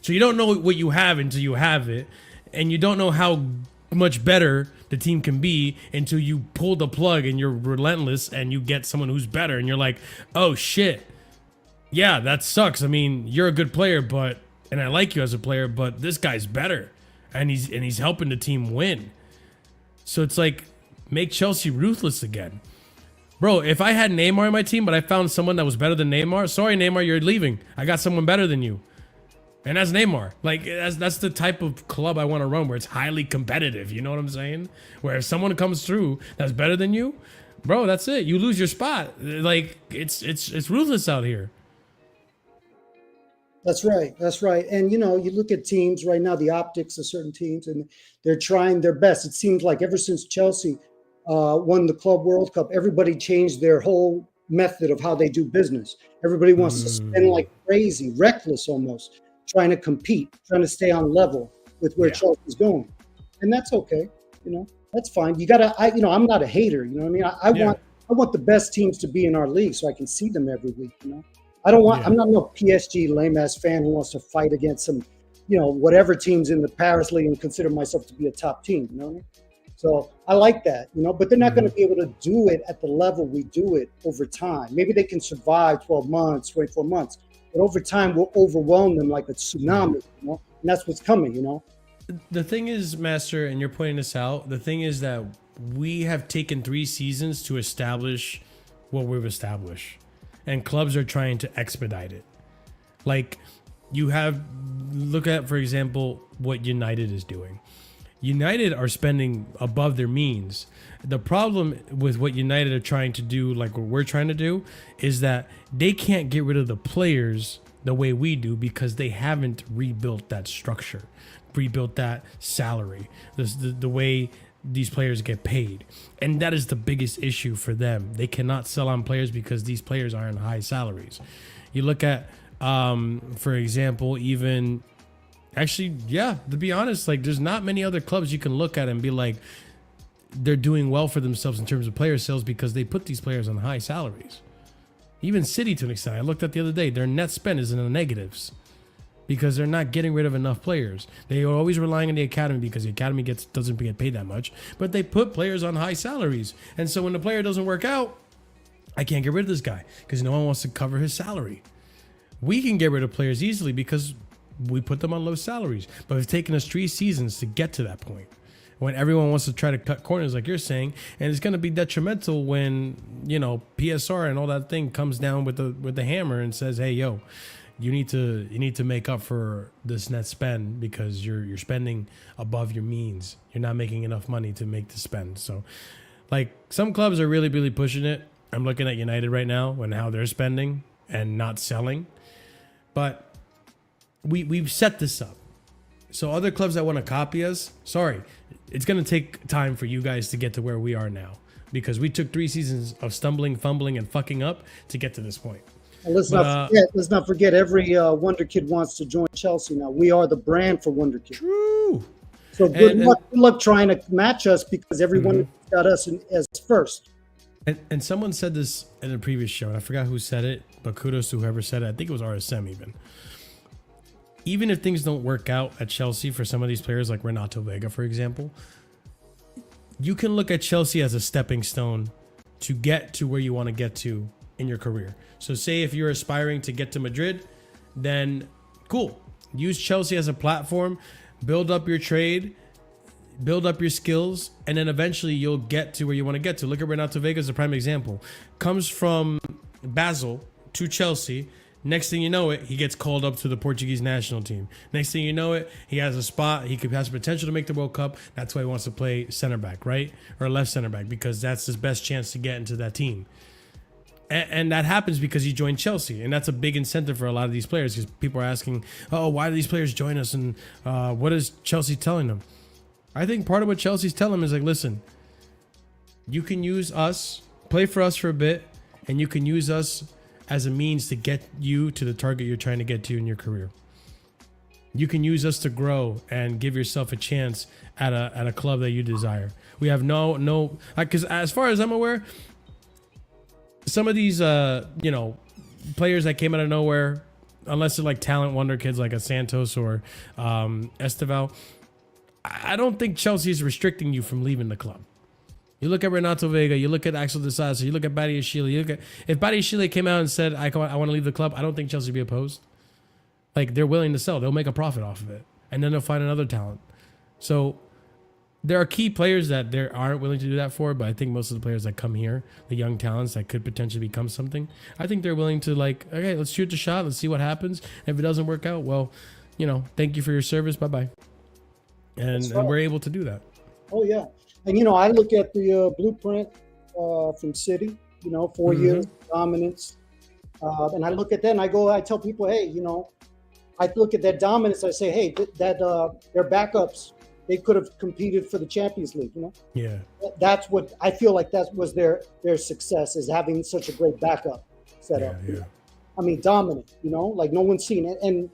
Speaker 1: So you don't know what you have until you have it. And you don't know how much better the team can be until you pull the plug and you're relentless and you get someone who's better. And you're like, oh, shit. Yeah, that sucks. I mean, you're a good player, and I like you as a player, but this guy's better. And he's helping the team win. So it's like, make Chelsea ruthless again. Bro, if I had Neymar on my team, but I found someone that was better than Neymar, sorry, Neymar, you're leaving. I got someone better than you. And that's Neymar. Like, that's the type of club I want to run, where it's highly competitive. You know what I'm saying? Where if someone comes through that's better than you, bro, that's it. You lose your spot. Like, it's ruthless out here.
Speaker 9: That's right. And, you look at teams right now, the optics of certain teams, and they're trying their best. It seems like ever since Chelsea won the Club World Cup, everybody changed their whole method of how they do business. Everybody wants to spend like crazy, reckless almost, trying to compete, trying to stay on level with where Chelsea's going. And that's okay. That's fine. You gotta, I'm not a hater. You know what I mean? I want the best teams to be in our league so I can see them every week. I don't want, I'm not no PSG lame ass fan who wants to fight against some, whatever teams in the Paris League and consider myself to be a top team. You know what I mean? So I like that, but they're not going to be able to do it at the level we do it over time. Maybe they can survive 12 months, 24 months, but over time we'll overwhelm them like a tsunami, and that's what's coming,
Speaker 1: The thing is, Master, and you're pointing this out, the thing is that we have taken 3 seasons to establish what we've established, and clubs are trying to expedite it. Like, look at, for example, what United is doing. United are spending above their means. The problem with what United are trying to do, like what we're trying to do, is that they can't get rid of the players the way we do because they haven't rebuilt that structure, rebuilt that salary, the way these players get paid. And that is the biggest issue for them. They cannot sell on players because these players are on high salaries. You look at, for example, even... Actually, yeah, to be honest, like there's not many other clubs you can look at and be like, they're doing well for themselves in terms of player sales because they put these players on high salaries. Even City, to an extent, I looked at the other day, their net spend is in the negatives because they're not getting rid of enough players. They are always relying on the academy because the academy doesn't get paid that much, but they put players on high salaries. And so when the player doesn't work out, I can't get rid of this guy because no one wants to cover his salary. We can get rid of players easily because we put them on low salaries, but it's taken us 3 seasons to get to that point when everyone wants to try to cut corners like you're saying, and it's going to be detrimental when PSR and all that thing comes down with the hammer and says, hey, yo, you need to make up for this net spend because you're spending above your means. You're not making enough money to make the spend. So like some clubs are really, really pushing it. I'm looking at United right now and how they're spending and not selling, but we've set this up. So other clubs that want to copy us, sorry, it's going to take time for you guys to get to where we are now because we took 3 seasons of stumbling, fumbling, and fucking up to get to this point.
Speaker 9: And let's not forget every Wonder Kid wants to join Chelsea now. We are the brand for Wonder Kid.
Speaker 1: True.
Speaker 9: So good luck trying to match us because everyone got us as first.
Speaker 1: And someone said this in a previous show, and I forgot who said it, but kudos to whoever said it. I think it was RSM even. Even if things don't work out at Chelsea for some of these players like Renato Vega, for example, you can look at Chelsea as a stepping stone to get to where you want to get to in your career. So say if you're aspiring to get to Madrid, then cool. Use Chelsea as a platform, build up your trade, build up your skills, and then eventually you'll get to where you want to get to. Look at Renato Vega as a prime example. Comes from Basel to Chelsea. Next thing you know it, he gets called up to the Portuguese national team. Next thing you know it, he has a spot. He has potential to make the World Cup. That's why he wants to play center back, right? Or left center back, because that's his best chance to get into that team. And that happens because he joined Chelsea. And that's a big incentive for a lot of these players because people are asking, oh, why do these players join us? And what is Chelsea telling them? I think part of what Chelsea's telling them is like, listen, you can use us, play for us for a bit, and you can use us as a means to get you to the target you're trying to get to in your career. You can use us to grow and give yourself a chance at a club that you desire. We have no, because as far as I'm aware, some of these, players that came out of nowhere, unless they're like talent wonder kids like a Santos or Esteval, I don't think Chelsea is restricting you from leaving the club. You look at Renato Vega, you look at Axel Disasi, you look at Badiashile. If Badiashile came out and said, I want to leave the club, I don't think Chelsea would be opposed. Like, they're willing to sell. They'll make a profit off of it. And then they'll find another talent. So there are key players that they aren't willing to do that for, but I think most of the players that come here, the young talents that could potentially become something, I think they're willing to like, okay, let's shoot the shot. Let's see what happens. If it doesn't work out, well, thank you for your service. Bye-bye. And we're able to do that.
Speaker 9: Oh, yeah. And, I look at the blueprint from City, 4 years dominance. And I look at that and I tell people, hey, I look at that dominance. I say, hey, their backups, they could have competed for the Champions League,
Speaker 1: Yeah.
Speaker 9: That's what I feel like that was their success, is having such a great backup set up.
Speaker 1: Yeah.
Speaker 9: I mean, dominant, like no one's seen it. And,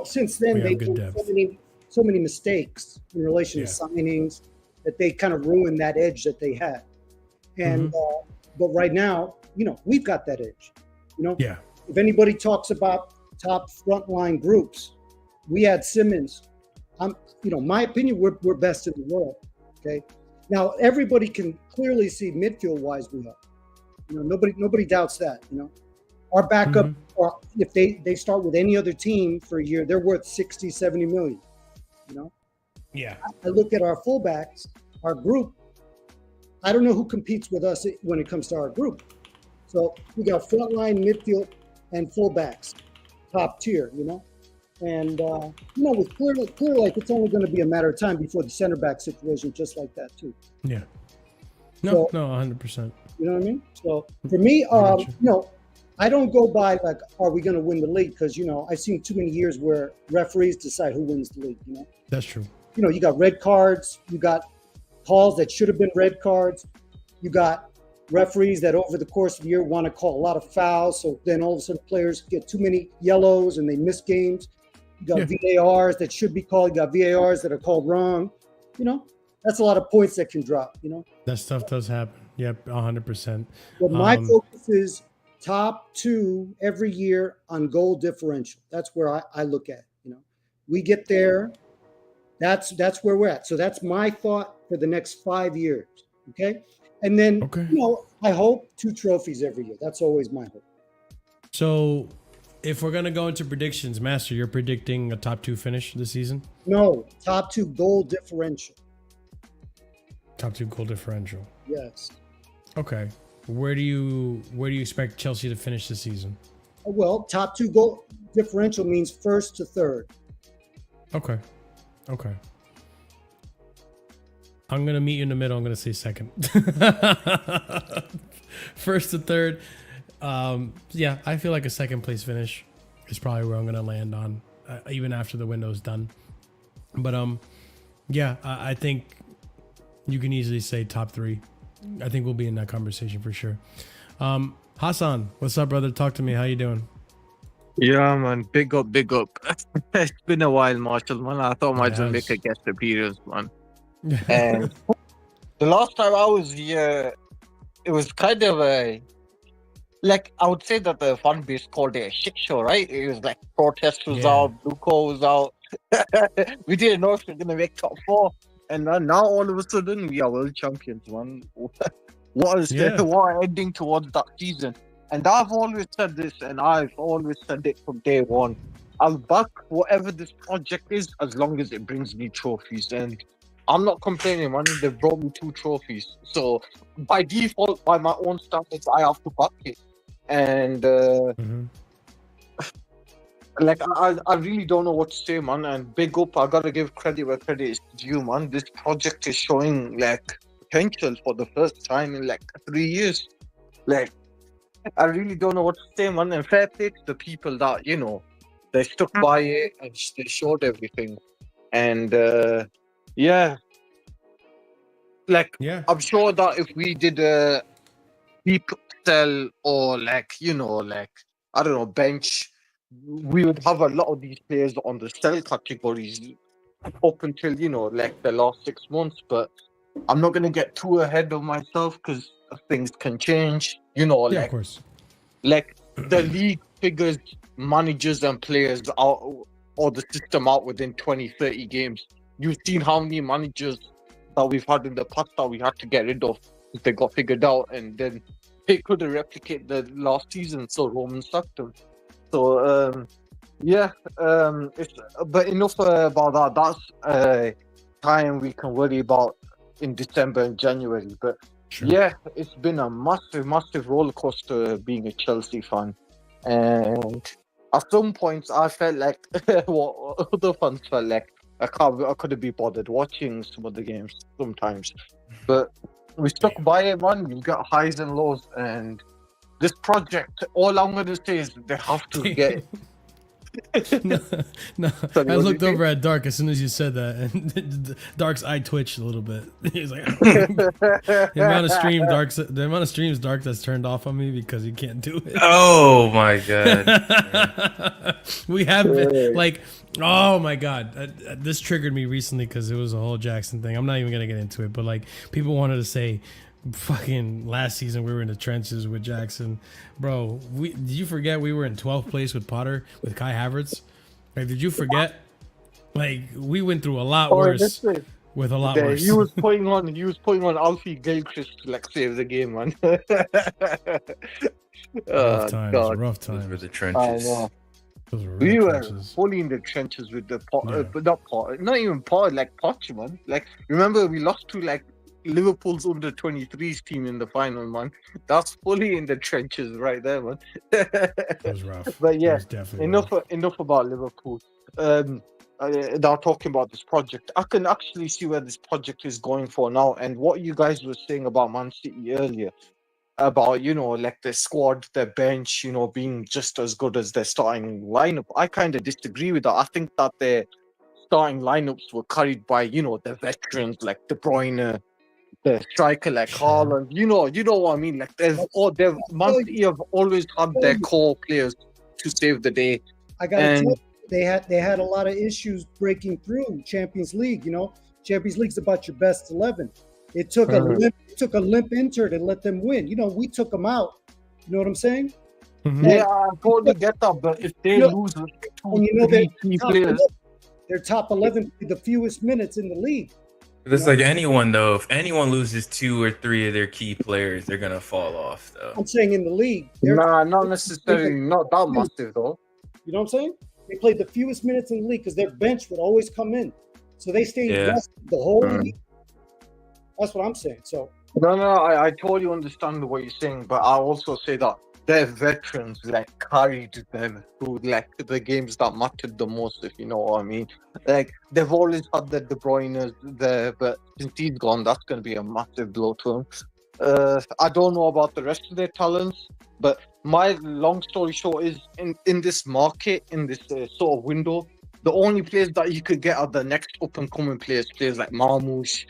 Speaker 9: since then, they've made so many mistakes in relation to signings, that they kind of ruined that edge that they had. And, but right now, we've got that edge,
Speaker 1: Yeah.
Speaker 9: If anybody talks about top frontline groups, we had Simmons. My opinion, we're best in the world. Okay. Now everybody can clearly see midfield wise we are. You know, nobody doubts that. You know, our backup, or if they start with any other team for a year, they're worth 60, 70 million. You know.
Speaker 1: Yeah.
Speaker 9: I look at our fullbacks, our group. I don't know who competes with us when it comes to our group. So we got frontline, midfield, and fullbacks, top tier. You know. And, you know, with clear like it's only going to be a matter of time before the center back situation, just like that, too.
Speaker 1: Yeah. No, 100%.
Speaker 9: You know what I mean? So for me, you know, I don't go by like, are we going to win the league? Because, you know, I've seen too many years where referees decide who wins the league, you know?
Speaker 1: That's true.
Speaker 9: You know, you got red cards, you got calls that should have been red cards, you got referees that over the course of the year want to call a lot of fouls. So then all of a sudden players get too many yellows and they miss games. You got VARs that should be called. You got VARs that are called wrong. You know, that's a lot of points that can drop, you know.
Speaker 1: That stuff does happen. Yep, 100%.
Speaker 9: But my focus is top 2 every year on goal differential. That's where I look at, you know. We get there. That's where we're at. So that's my thought for the next 5 years, okay? And then, you know, I hope 2 trophies every year. That's always my hope.
Speaker 1: So if we're going to go into predictions, Master, you're predicting a top 2 finish this season?
Speaker 9: No, top 2 goal differential.
Speaker 1: Top 2 goal differential.
Speaker 9: Yes.
Speaker 1: Okay. Where do you expect Chelsea to finish this season?
Speaker 9: Well, top 2 goal differential means first to third.
Speaker 1: Okay. I'm going to meet you in the middle. I'm going to say second. First to third. Yeah, I feel like a second place finish is probably where I'm going to land on, even after the window's done. But yeah, I think you can easily say top 3. I think we'll be in that conversation for sure. Hassan, what's up, brother? Talk to me. How you doing?
Speaker 5: Yeah, man. Big up. It's been a while, Marshall, man. I thought I might just make a guest appearance, man. And the last time I was here, it was kind of a, like, I would say that the fan base called it a shit show, right? It was like protest was out, Bluco was out. We didn't know if we were going to make top 4. And now all of a sudden, we are world champions, man. What ending towards that season? And I've always said this, and I've always said it from day one. I'll back whatever this project is as long as it brings me trophies. And I'm not complaining, man. They've brought me 2 trophies. So by default, by my own standards, I have to back it. And like, I really don't know what to say, man. And big up, I gotta give credit where credit is due, man. This project is showing like potential for the first time in like 3 years. Like, I really don't know what to say, man. And fair play to the people that, you know, they stuck by it and they showed everything. And yeah, like, I'm sure that if we did a deep sell or like, you know, like, I don't know, bench, we would have a lot of these players on the sell categories up until, you know, like the last 6 months. But I'm not going to get too ahead of myself because things can change, you know, like, of course. Like the league figures managers and players out, or the system out within 20-30 games. You've seen how many managers that we've had in the past that we had to get rid of if they got figured out, and then they couldn't replicate the last season, so Roman sacked them. So yeah, but enough about that. That's time we can worry about in December and January. But yeah, it's been a massive roller coaster being a Chelsea fan, and at some points I felt like what other fans felt like. I couldn't be bothered watching some of the games sometimes, but we stuck by it, man. We got highs and lows, and this project, all I'm gonna say is they have to get
Speaker 1: no. Sorry, I looked over at Dark as soon as you said that, and Dark's eye twitched a little bit. He was like, the amount of streams Dark that's turned off on me because he can't do it.
Speaker 10: Oh my god.
Speaker 1: We have been like, oh my god, this triggered me recently because it was a whole Jackson thing. I'm not even gonna get into it, but like, people wanted to say, fucking last season we were in the trenches with Jackson, bro. Did you forget we were in 12th place with Potter with Kai Havertz? Like, did you forget? Like, we went through a lot worse. with a lot
Speaker 5: Yeah,
Speaker 1: worse.
Speaker 5: he was putting on Alfie Gilchrist to like save the game, man.
Speaker 1: rough times,
Speaker 5: God.
Speaker 1: rough
Speaker 10: Those were
Speaker 1: times.
Speaker 10: the
Speaker 5: I
Speaker 10: trenches.
Speaker 5: know.
Speaker 1: Those were
Speaker 5: We
Speaker 1: real
Speaker 5: were
Speaker 1: trenches.
Speaker 5: fully in the trenches with the pot,
Speaker 1: Yeah.
Speaker 5: but not pot, not even pot, like Poch, man. Like, remember we lost to like Liverpool's under 23s team in the final, man. That's fully in the trenches right there, man.
Speaker 1: It was rough.
Speaker 5: But
Speaker 1: It
Speaker 5: yeah,
Speaker 1: was definitely rough.
Speaker 5: enough about Liverpool. Now talking about this project, I can actually see where this project is going for now, and what you guys were saying about Man City earlier, about like the squad, the bench, being just as good as their starting lineup. I kind of disagree with that. I think that their starting lineups were carried by the veterans like De Bruyne, the striker like Haaland. You know what I mean. Like Man City have always had their core players to save the day.
Speaker 9: I got to tell
Speaker 5: And
Speaker 9: you, they had a lot of issues breaking through Champions League. Champions League's about your best 11. It took a limp Inter to let them win. We took them out. You know what I'm saying?
Speaker 5: yeah, I totally get that. But if they lose
Speaker 9: And
Speaker 5: key players,
Speaker 9: they're top 11 with the fewest minutes in the league.
Speaker 10: It's like anyone though. If anyone loses 2 or 3 of their key players, they're gonna fall off though.
Speaker 9: I'm saying in the league.
Speaker 5: nah, not necessarily, not that massive though.
Speaker 9: You know what I'm saying? They played the fewest minutes in the league because their bench would always come in. So they stayed rested the whole league. That's what I'm saying. So
Speaker 5: No, I totally understand what you're saying, but I also say that their veterans like carried them through like the games that mattered the most, if you know what I mean. Like they've always had the De Bruyne there, but since he's gone, that's going to be a massive blow to him. I don't know about the rest of their talents, but my long story short is in this market, in this sort of window, the only players that you could get are the next up and coming players like Marmoush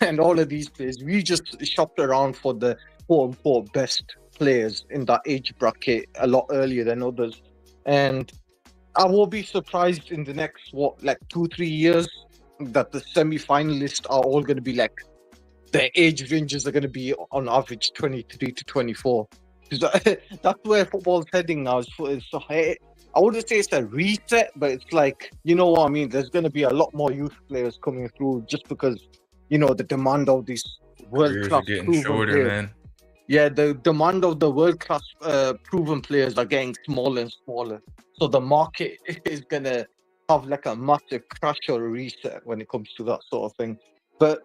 Speaker 5: and all of these players. We just shopped around for the quote unquote best players in that age bracket a lot earlier than others. And I will be surprised in the next 2-3 years that the semi-finalists are all going to be like, their age ranges are going to be on average 23 to 24. That's where football's heading now. I wouldn't say it's a reset, but it's like, you know what I mean? There's going to be a lot more youth players coming through just because, the demand of these world-class
Speaker 10: getting shorter,
Speaker 5: players.
Speaker 10: man.
Speaker 5: Yeah, the demand of the world-class proven players are getting smaller and smaller. So the market is going to have like a massive crash or reset when it comes to that sort of thing. But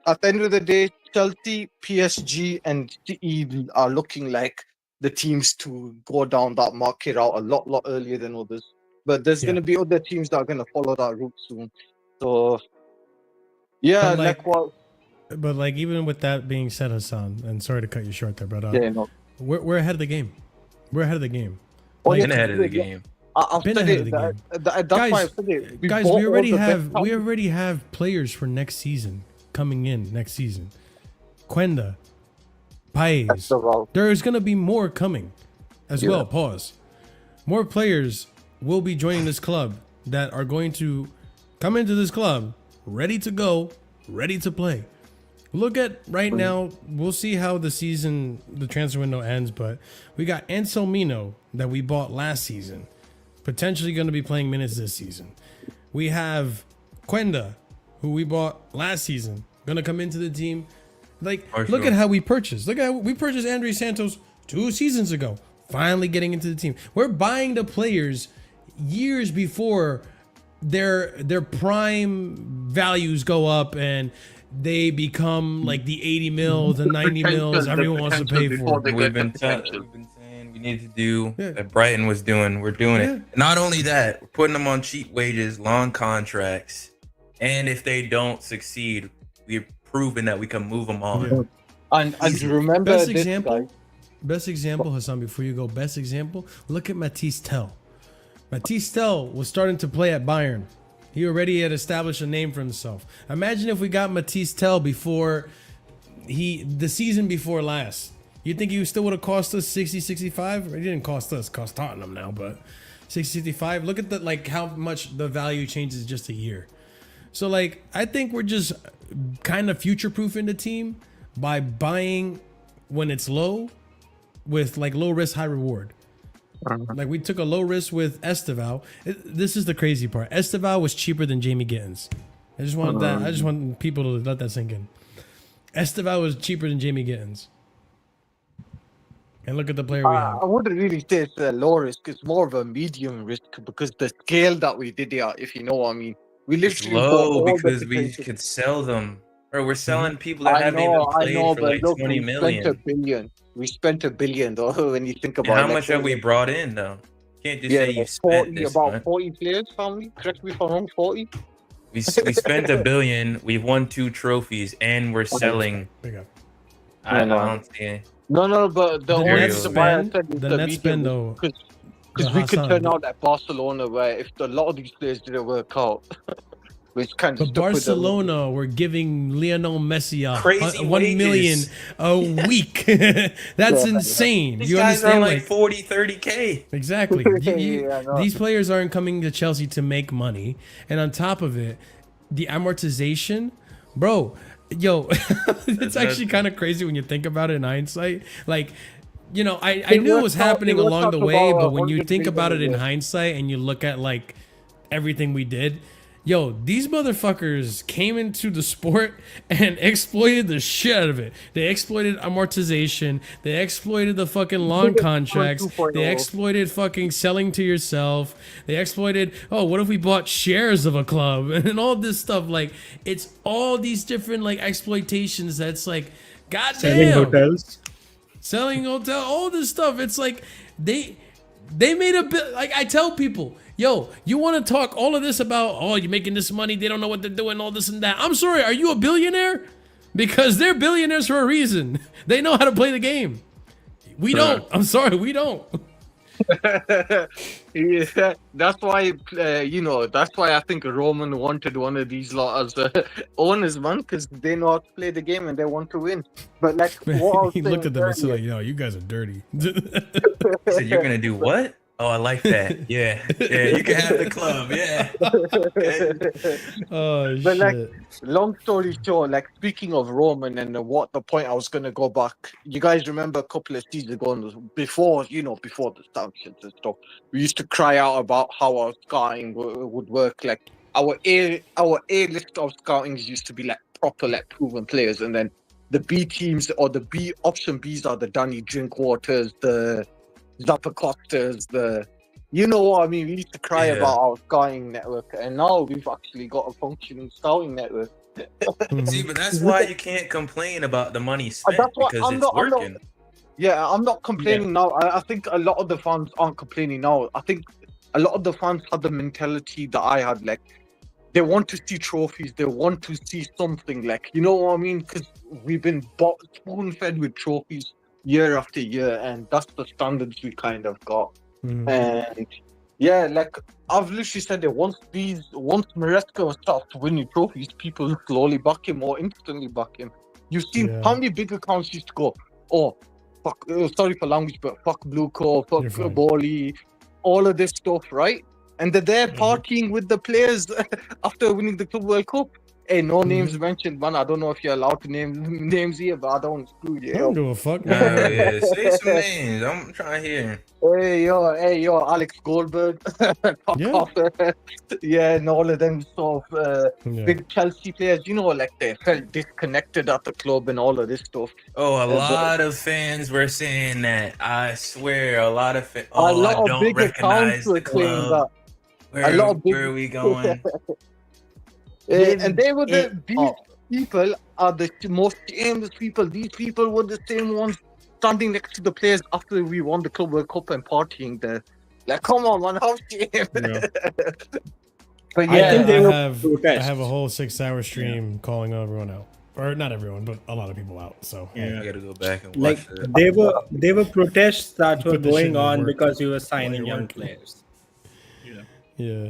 Speaker 5: at the end of the day, Chelsea, PSG, and City are looking like the teams to go down that market route a lot earlier than others. But there's going to be other teams that are going to follow that route soon. So, yeah,
Speaker 1: But like even with that being said, Hassan, and sorry to cut you short there, but we're ahead of the game. We're ahead of the game.
Speaker 10: Been ahead of the game.
Speaker 1: Been ahead of the game.
Speaker 5: That's why I said it.
Speaker 1: Guys, we already have players for next season coming in next season. Quenda, Paez. There's gonna be more coming as well. Pause. More players will be joining this club that are going to come into this club ready to go, ready to play. Look at right now, we'll see how the transfer window ends, but we got Anselmino that we bought last season, potentially going to be playing minutes this season. We have Quenda, who we bought last season, going to come into the team. Look at how we purchased. Look at how we purchased Andres Santos 2 seasons ago, finally getting into the team. We're buying the players years before their prime values go up and they become like the 80 mils and 90 mils everyone wants to pay for.
Speaker 10: We've been saying we need to do that Brighton was doing. We're doing it. Not only that, we're putting them on cheap wages, long contracts, and if they don't succeed, we've proven that we can move them on.
Speaker 5: And remember
Speaker 1: best example, Hassan, before you go, best example, look at Matisse Tell. Matisse Tell was starting to play at Bayern. He already had established a name for himself. Imagine if we got Matisse Tell before the season before last. You think he still would have cost us 60, 65? He didn't cost us, cost Tottenham now, but 60, 65. Look at how much the value changes just a year. So I think we're just kind of future-proofing the team by buying when it's low with low risk, high reward. We took a low risk with Esteval. This is the crazy part. Esteval was cheaper than Jamie Gittins. I just want that. I just want people to let that sink in. Esteval was cheaper than Jamie Gittins. And look at the player we have.
Speaker 5: I wouldn't really say it's a low risk. It's more of a medium risk because the scale that we did here, if you know what I mean. We
Speaker 10: It's
Speaker 5: literally bought
Speaker 10: low
Speaker 5: all the
Speaker 10: because we
Speaker 5: potential-
Speaker 10: could sell them. Bro, we're selling people that
Speaker 5: I
Speaker 10: haven't even
Speaker 5: know,
Speaker 10: played for
Speaker 5: but
Speaker 10: like
Speaker 5: look,
Speaker 10: 20
Speaker 5: we
Speaker 10: million.
Speaker 5: spent $1 billion. We spent $1 billion though. When you think
Speaker 10: And
Speaker 5: about
Speaker 10: how
Speaker 5: it,
Speaker 10: much have we brought in though? You can't just say you spent this
Speaker 5: about
Speaker 10: much.
Speaker 5: 40 players, family. Correct me if I'm wrong. 40.
Speaker 10: We spent $1 billion. We've won 2 trophies, and we're selling.
Speaker 1: Big up.
Speaker 10: I don't see it.
Speaker 5: No, but the only
Speaker 10: net
Speaker 5: reason why I
Speaker 1: spend-
Speaker 5: said it's
Speaker 1: the
Speaker 5: the
Speaker 1: net spend,
Speaker 5: medium
Speaker 1: though,
Speaker 5: because we could
Speaker 1: Hassan,
Speaker 5: turn out at Barcelona where if a lot of these players didn't work out, which kind of
Speaker 1: But Barcelona were giving Lionel Messi
Speaker 10: Crazy
Speaker 1: 1 million
Speaker 10: wages.
Speaker 1: a week. That's insane.
Speaker 10: These
Speaker 1: You
Speaker 10: guys
Speaker 1: understand?
Speaker 10: are like 40, 30K.
Speaker 1: Exactly.
Speaker 5: Yeah, I know.
Speaker 1: These players aren't coming to Chelsea to make money, and on top of it, the amortization, bro. Yo, it's actually kind of crazy when you think about it in hindsight. Like, you know, I knew it was happening along the way, but when you think about it in hindsight and you look at like everything we did, yo, these motherfuckers came into the sport and exploited the shit out of it. They exploited amortization. They exploited the fucking long contracts. They exploited fucking selling to yourself. They exploited, oh, what if we bought shares of a club and all this stuff? Like, it's all these different like exploitations that's like, goddamn. Selling hotel, all this stuff. It's like they made a bit. Like I tell people, yo, you want to talk all of this about, oh, you're making this money, they don't know what they're doing, all this and that. I'm sorry, are you a billionaire? Because they're billionaires for a reason. They know how to play the game. We don't. I'm sorry, we don't.
Speaker 5: Yeah, that's why that's why I think Roman wanted one of these lot as owners, man, because they know how to play the game and they want to win. But like, what I was
Speaker 1: He looked at them and said,
Speaker 5: earlier-
Speaker 1: like, yo, you guys are dirty.
Speaker 10: He said, you're gonna do what? Oh, I like that. Yeah, you can have the club. Yeah.
Speaker 1: Oh
Speaker 5: But
Speaker 1: shit.
Speaker 5: like, long story short, like speaking of Roman and what the point I was gonna go back. You guys remember a couple of seasons ago, before the sanctions and stuff, we used to cry out about how our scouting would work. Like our A list of scoutings used to be like proper, like proven players, and then the B teams or the B option Bs are the Danny Drinkwaters, the Zappa Costas, you know what I mean? We used to cry about our scouting network, and now we've actually got a functioning scouting network.
Speaker 10: See, but that's why you can't complain about the money spent
Speaker 5: That's why
Speaker 10: because
Speaker 5: I'm
Speaker 10: it's
Speaker 5: not-
Speaker 10: working.
Speaker 5: I'm not complaining now. I think a lot of the fans aren't complaining now. I think a lot of the fans had the mentality that I had. Like, they want to see trophies. They want to see something. Like, you know what I mean? Because we've been spoon-fed with trophies year after year, and that's the standards we kind of got. And yeah, like I've literally said that once Maresca starts winning trophies, people slowly back him or instantly back him. You've seen how many big accounts used to go, oh, fuck, sorry for language, but fuck Bluco, fuck Boli, all of this stuff, right? And they're there partying with the players after winning the Club World Cup. Hey, no names mentioned, man. I don't know if you're allowed to name names here, but I don't screw you.
Speaker 1: I don't give a fuck.
Speaker 10: Yeah, say some names. I'm trying to hear.
Speaker 5: Hey yo, Alex Goldberg, yeah, and all of them sort of big Chelsea players. You know, like they felt disconnected at the club and all of this stuff.
Speaker 10: Oh, a lot of fans were saying that. I swear, a lot of
Speaker 5: a lot
Speaker 10: I
Speaker 5: of
Speaker 10: don't
Speaker 5: big
Speaker 10: recognize
Speaker 5: accounts were
Speaker 10: the
Speaker 5: saying
Speaker 10: club.
Speaker 5: that. A lot of big...
Speaker 10: Where are we going?
Speaker 5: And they were these people are the most shameless people. These people were the same ones standing next to the players after we won the Club World Cup and partying there. Like, come on, man, how shame. But yeah,
Speaker 1: I have a whole 6-hour stream calling everyone out, or not everyone, but a lot of people out. So
Speaker 10: I gotta go back and
Speaker 11: like
Speaker 10: watch it.
Speaker 11: they were protests that were
Speaker 1: Put this shit
Speaker 11: going
Speaker 1: in
Speaker 11: on
Speaker 1: work
Speaker 11: because you were
Speaker 1: while
Speaker 11: signing
Speaker 1: you're
Speaker 11: young
Speaker 1: working.
Speaker 11: players.
Speaker 1: Yeah.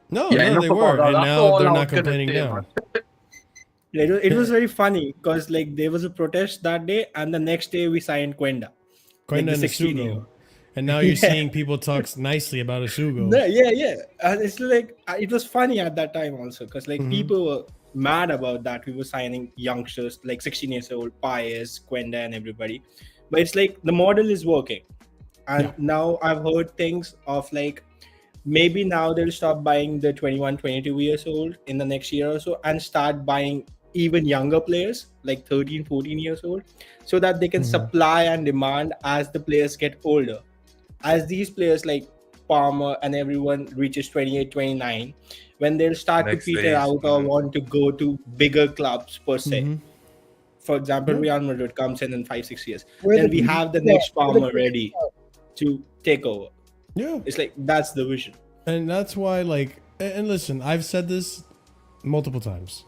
Speaker 1: No,
Speaker 5: Yeah,
Speaker 1: no, they
Speaker 5: enough
Speaker 1: were,
Speaker 5: about
Speaker 1: and
Speaker 5: that. That's
Speaker 1: now
Speaker 5: all
Speaker 1: they're
Speaker 5: I
Speaker 1: not
Speaker 5: was gonna
Speaker 1: complaining
Speaker 5: say,
Speaker 1: now.
Speaker 5: man.
Speaker 11: It was very funny because like there was a protest that day, and the next day we signed Quenda.
Speaker 1: Quenda and
Speaker 11: the 16-year-old.
Speaker 1: Asugo. And now you're
Speaker 11: Yeah.
Speaker 1: seeing people talk nicely about Asugo.
Speaker 11: Yeah. And it's like it was funny at that time also because like people were mad about that. We were signing youngsters like 16 years old, Paez, Quenda, and everybody. But it's like the model is working, and now I've heard things of like maybe now they'll stop buying the 21, 22 years old in the next year or so and start buying even younger players like 13, 14 years old, so that they can supply and demand as the players get older. As these players like Palmer and everyone reaches 28, 29, when they'll start
Speaker 10: Next
Speaker 11: to peter
Speaker 10: phase,
Speaker 11: out or want to go to bigger clubs per se. For example,
Speaker 1: Yeah.
Speaker 11: Real Madrid comes in 5-6 years.
Speaker 9: Where
Speaker 11: Then
Speaker 9: the-
Speaker 11: we have the
Speaker 9: yeah,
Speaker 11: next
Speaker 9: where
Speaker 11: Palmer
Speaker 9: the-
Speaker 11: ready to take over.
Speaker 1: Yeah.
Speaker 11: It's like that's the vision.
Speaker 1: And that's why, like, and listen, I've said this multiple times.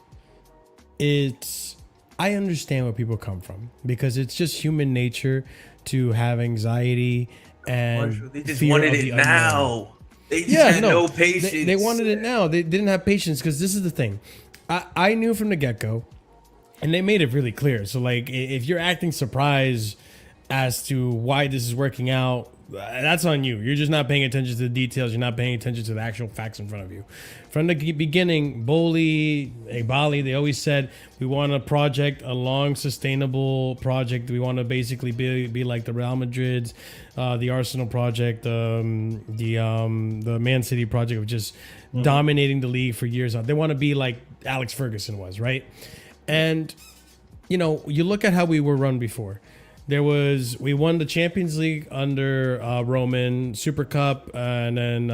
Speaker 1: I understand where people come from because it's just human nature to have anxiety and
Speaker 10: They just
Speaker 1: fear
Speaker 10: wanted
Speaker 1: of
Speaker 10: it
Speaker 1: the unknown.
Speaker 10: now. They just had no patience.
Speaker 1: They wanted it now. They didn't have patience because this is the thing. I knew from the get-go, and they made it really clear. So, like, if you're acting surprised as to why this is working out, that's on you. You're just not paying attention to the details. You're not paying attention to the actual facts in front of you. From the beginning, Boli, Bali, they always said, we want a project, a long, sustainable project. We want to basically be like the Real Madrids, the Arsenal project, the Man City project of just dominating the league for years on. They want to be like Alex Ferguson was, right? And, you know, you look at how we were run before. We won the Champions League under Roman, Super Cup, and then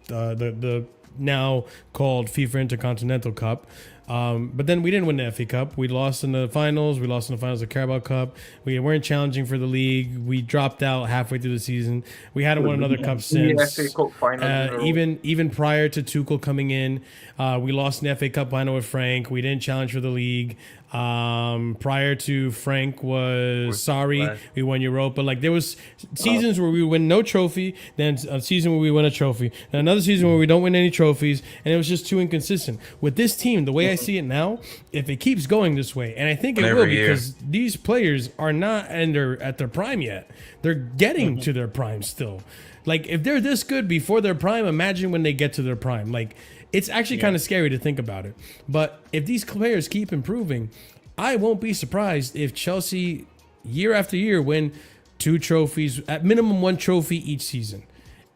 Speaker 1: the now called FIFA Intercontinental Cup. But then we didn't win the FA Cup. We lost in the finals. We lost in the finals of the Carabao Cup. We weren't challenging for the league. We dropped out halfway through the season. We hadn't won another cup since.
Speaker 5: FA Cup final.
Speaker 1: Even prior to Tuchel coming in, we lost an FA Cup final with Frank. We didn't challenge for the league. Prior to Frank was sorry, we won Europa. Like there was seasons where we win no trophy, then a season where we win a trophy, and another season where we don't win any trophies, and it was just too inconsistent. With this team, the way I see it now, if it keeps going this way, and I think it will, because these players are not at their prime yet. They're getting to their prime still. Like if they're this good before their prime, imagine when they get to their prime. Like it's actually kind of scary to think about it. But if these players keep improving, I won't be surprised if Chelsea year after year win 2 trophies, at minimum 1 trophy each season.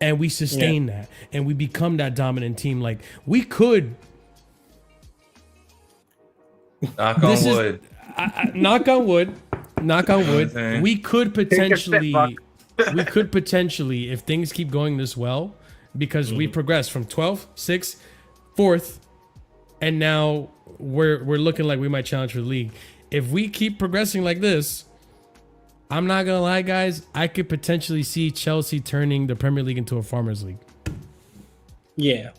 Speaker 1: And we sustain that and we become that dominant team. Like we could
Speaker 10: knock on wood.
Speaker 1: Knock on wood. Knock on wood. We could potentially if things keep going this well, because we progress from 12th, 6th, 4th, and now we're looking like we might challenge for the league. If we keep progressing like this, I'm not gonna lie, guys, I could potentially see Chelsea turning the Premier League into a farmers league.
Speaker 11: Yeah.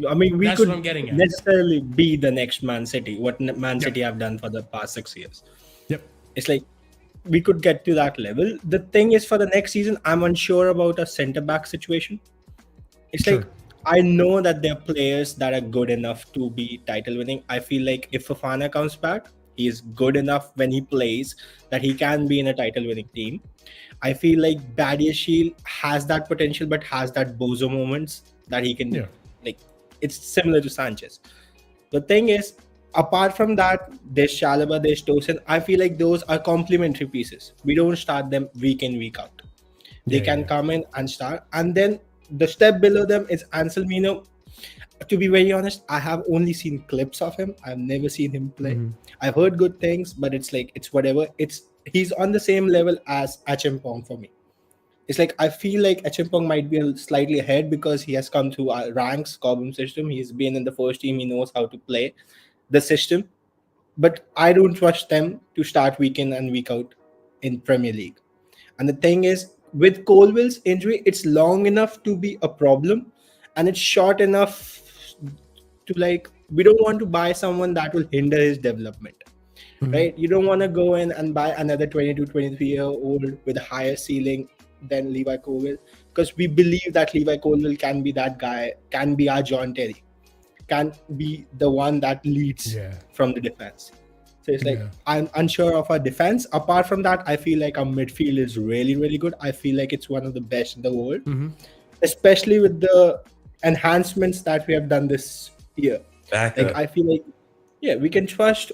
Speaker 11: I mean, we
Speaker 1: That's
Speaker 11: could
Speaker 1: what I'm getting at.
Speaker 11: necessarily be the next Man City, what Man City have done for the past 6 years.
Speaker 1: Yep.
Speaker 11: It's like we could get to that level. The thing is, for the next season, I'm unsure about a centre-back situation. It's like, I know that there are players that are good enough to be title-winning. I feel like if Fofana comes back, he is good enough when he plays that he can be in a title-winning team. I feel like Badiashile has that potential, but has that bozo moments that he can do. Like, it's similar to Sanchez. The thing is, apart from that, there's Chalobah, there's Tosin. I feel like those are complementary pieces. We don't start them week in, week out. They can come in and start. And then the step below them is Anselmino. To be very honest, I have only seen clips of him. I've never seen him play. I've heard good things, but it's like, it's whatever. He's on the same level as Achimpong for me. It's like, I feel like Achimpong might be slightly ahead because he has come through our ranks, Cobham system. He's been in the first team. He knows how to play the system. But I don't trust them to start week in and week out in Premier League. And the thing is, with Colwell's injury, it's long enough to be a problem. And it's short enough to, like, we don't want to buy someone that will hinder his development. Right? You don't want to go in and buy another 22, 23-year-old with a higher ceiling than Levi Colwill, because we believe that Levi Colwill can be that guy, can be our John Terry, can be the one that leads from the defense. So it's like, I'm unsure of our defense. Apart from that, I feel like our midfield is really, really good. I feel like it's one of the best in the world, especially with the enhancements that we have done this year. I feel like, we can trust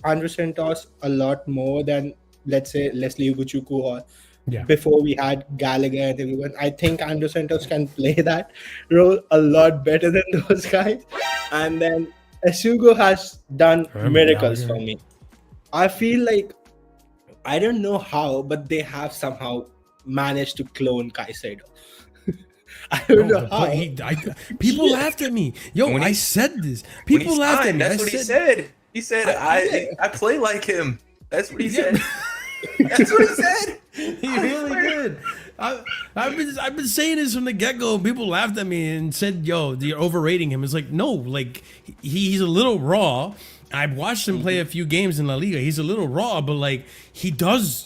Speaker 11: Andres Santos a lot more than, let's say, Leslie Ugochukwu or
Speaker 1: Yeah.
Speaker 11: before we had Gallagher and everyone. I think Andrew Santos can play that role a lot better than those guys. And then Asugo has done miracles for me. I feel like, I don't know how, but they have somehow managed to clone Caicedo. I don't know how.
Speaker 1: People laughed at me. Yo, I said this. People laughed at me.
Speaker 10: That's what he said. He said, I play like him. That's what he said. That's what he said.
Speaker 1: He really did. I've been saying this from the get-go. People laughed at me and said, yo, you're overrating him. It's like, no, like he's a little raw. I've watched him play a few games in La Liga. He's a little raw, but like he does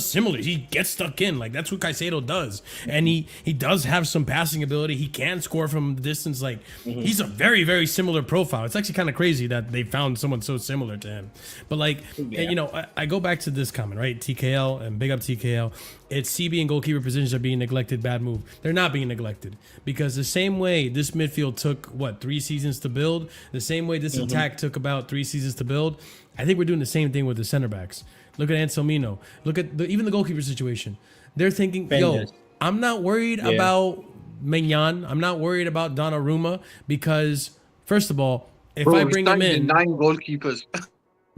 Speaker 1: similar. He gets stuck in. Like that's what Caicedo does. And he does have some passing ability. He can score from distance. Like he's a very, very similar profile. It's actually kind of crazy that they found someone so similar to him. But like, you know, I go back to this comment, right? TKL and big up TKL. It's CB and goalkeeper positions are being neglected. Bad move. They're not being neglected because the same way this midfield took 3 seasons to build, the same way this attack took about 3 seasons to build. I think we're doing the same thing with the center backs. Look at Anselmino. Look at even the goalkeeper situation. They're thinking, yo, I'm not worried about Maignan. I'm not worried about Donnarumma because first of all, if I bring him in,
Speaker 5: 9 goalkeepers.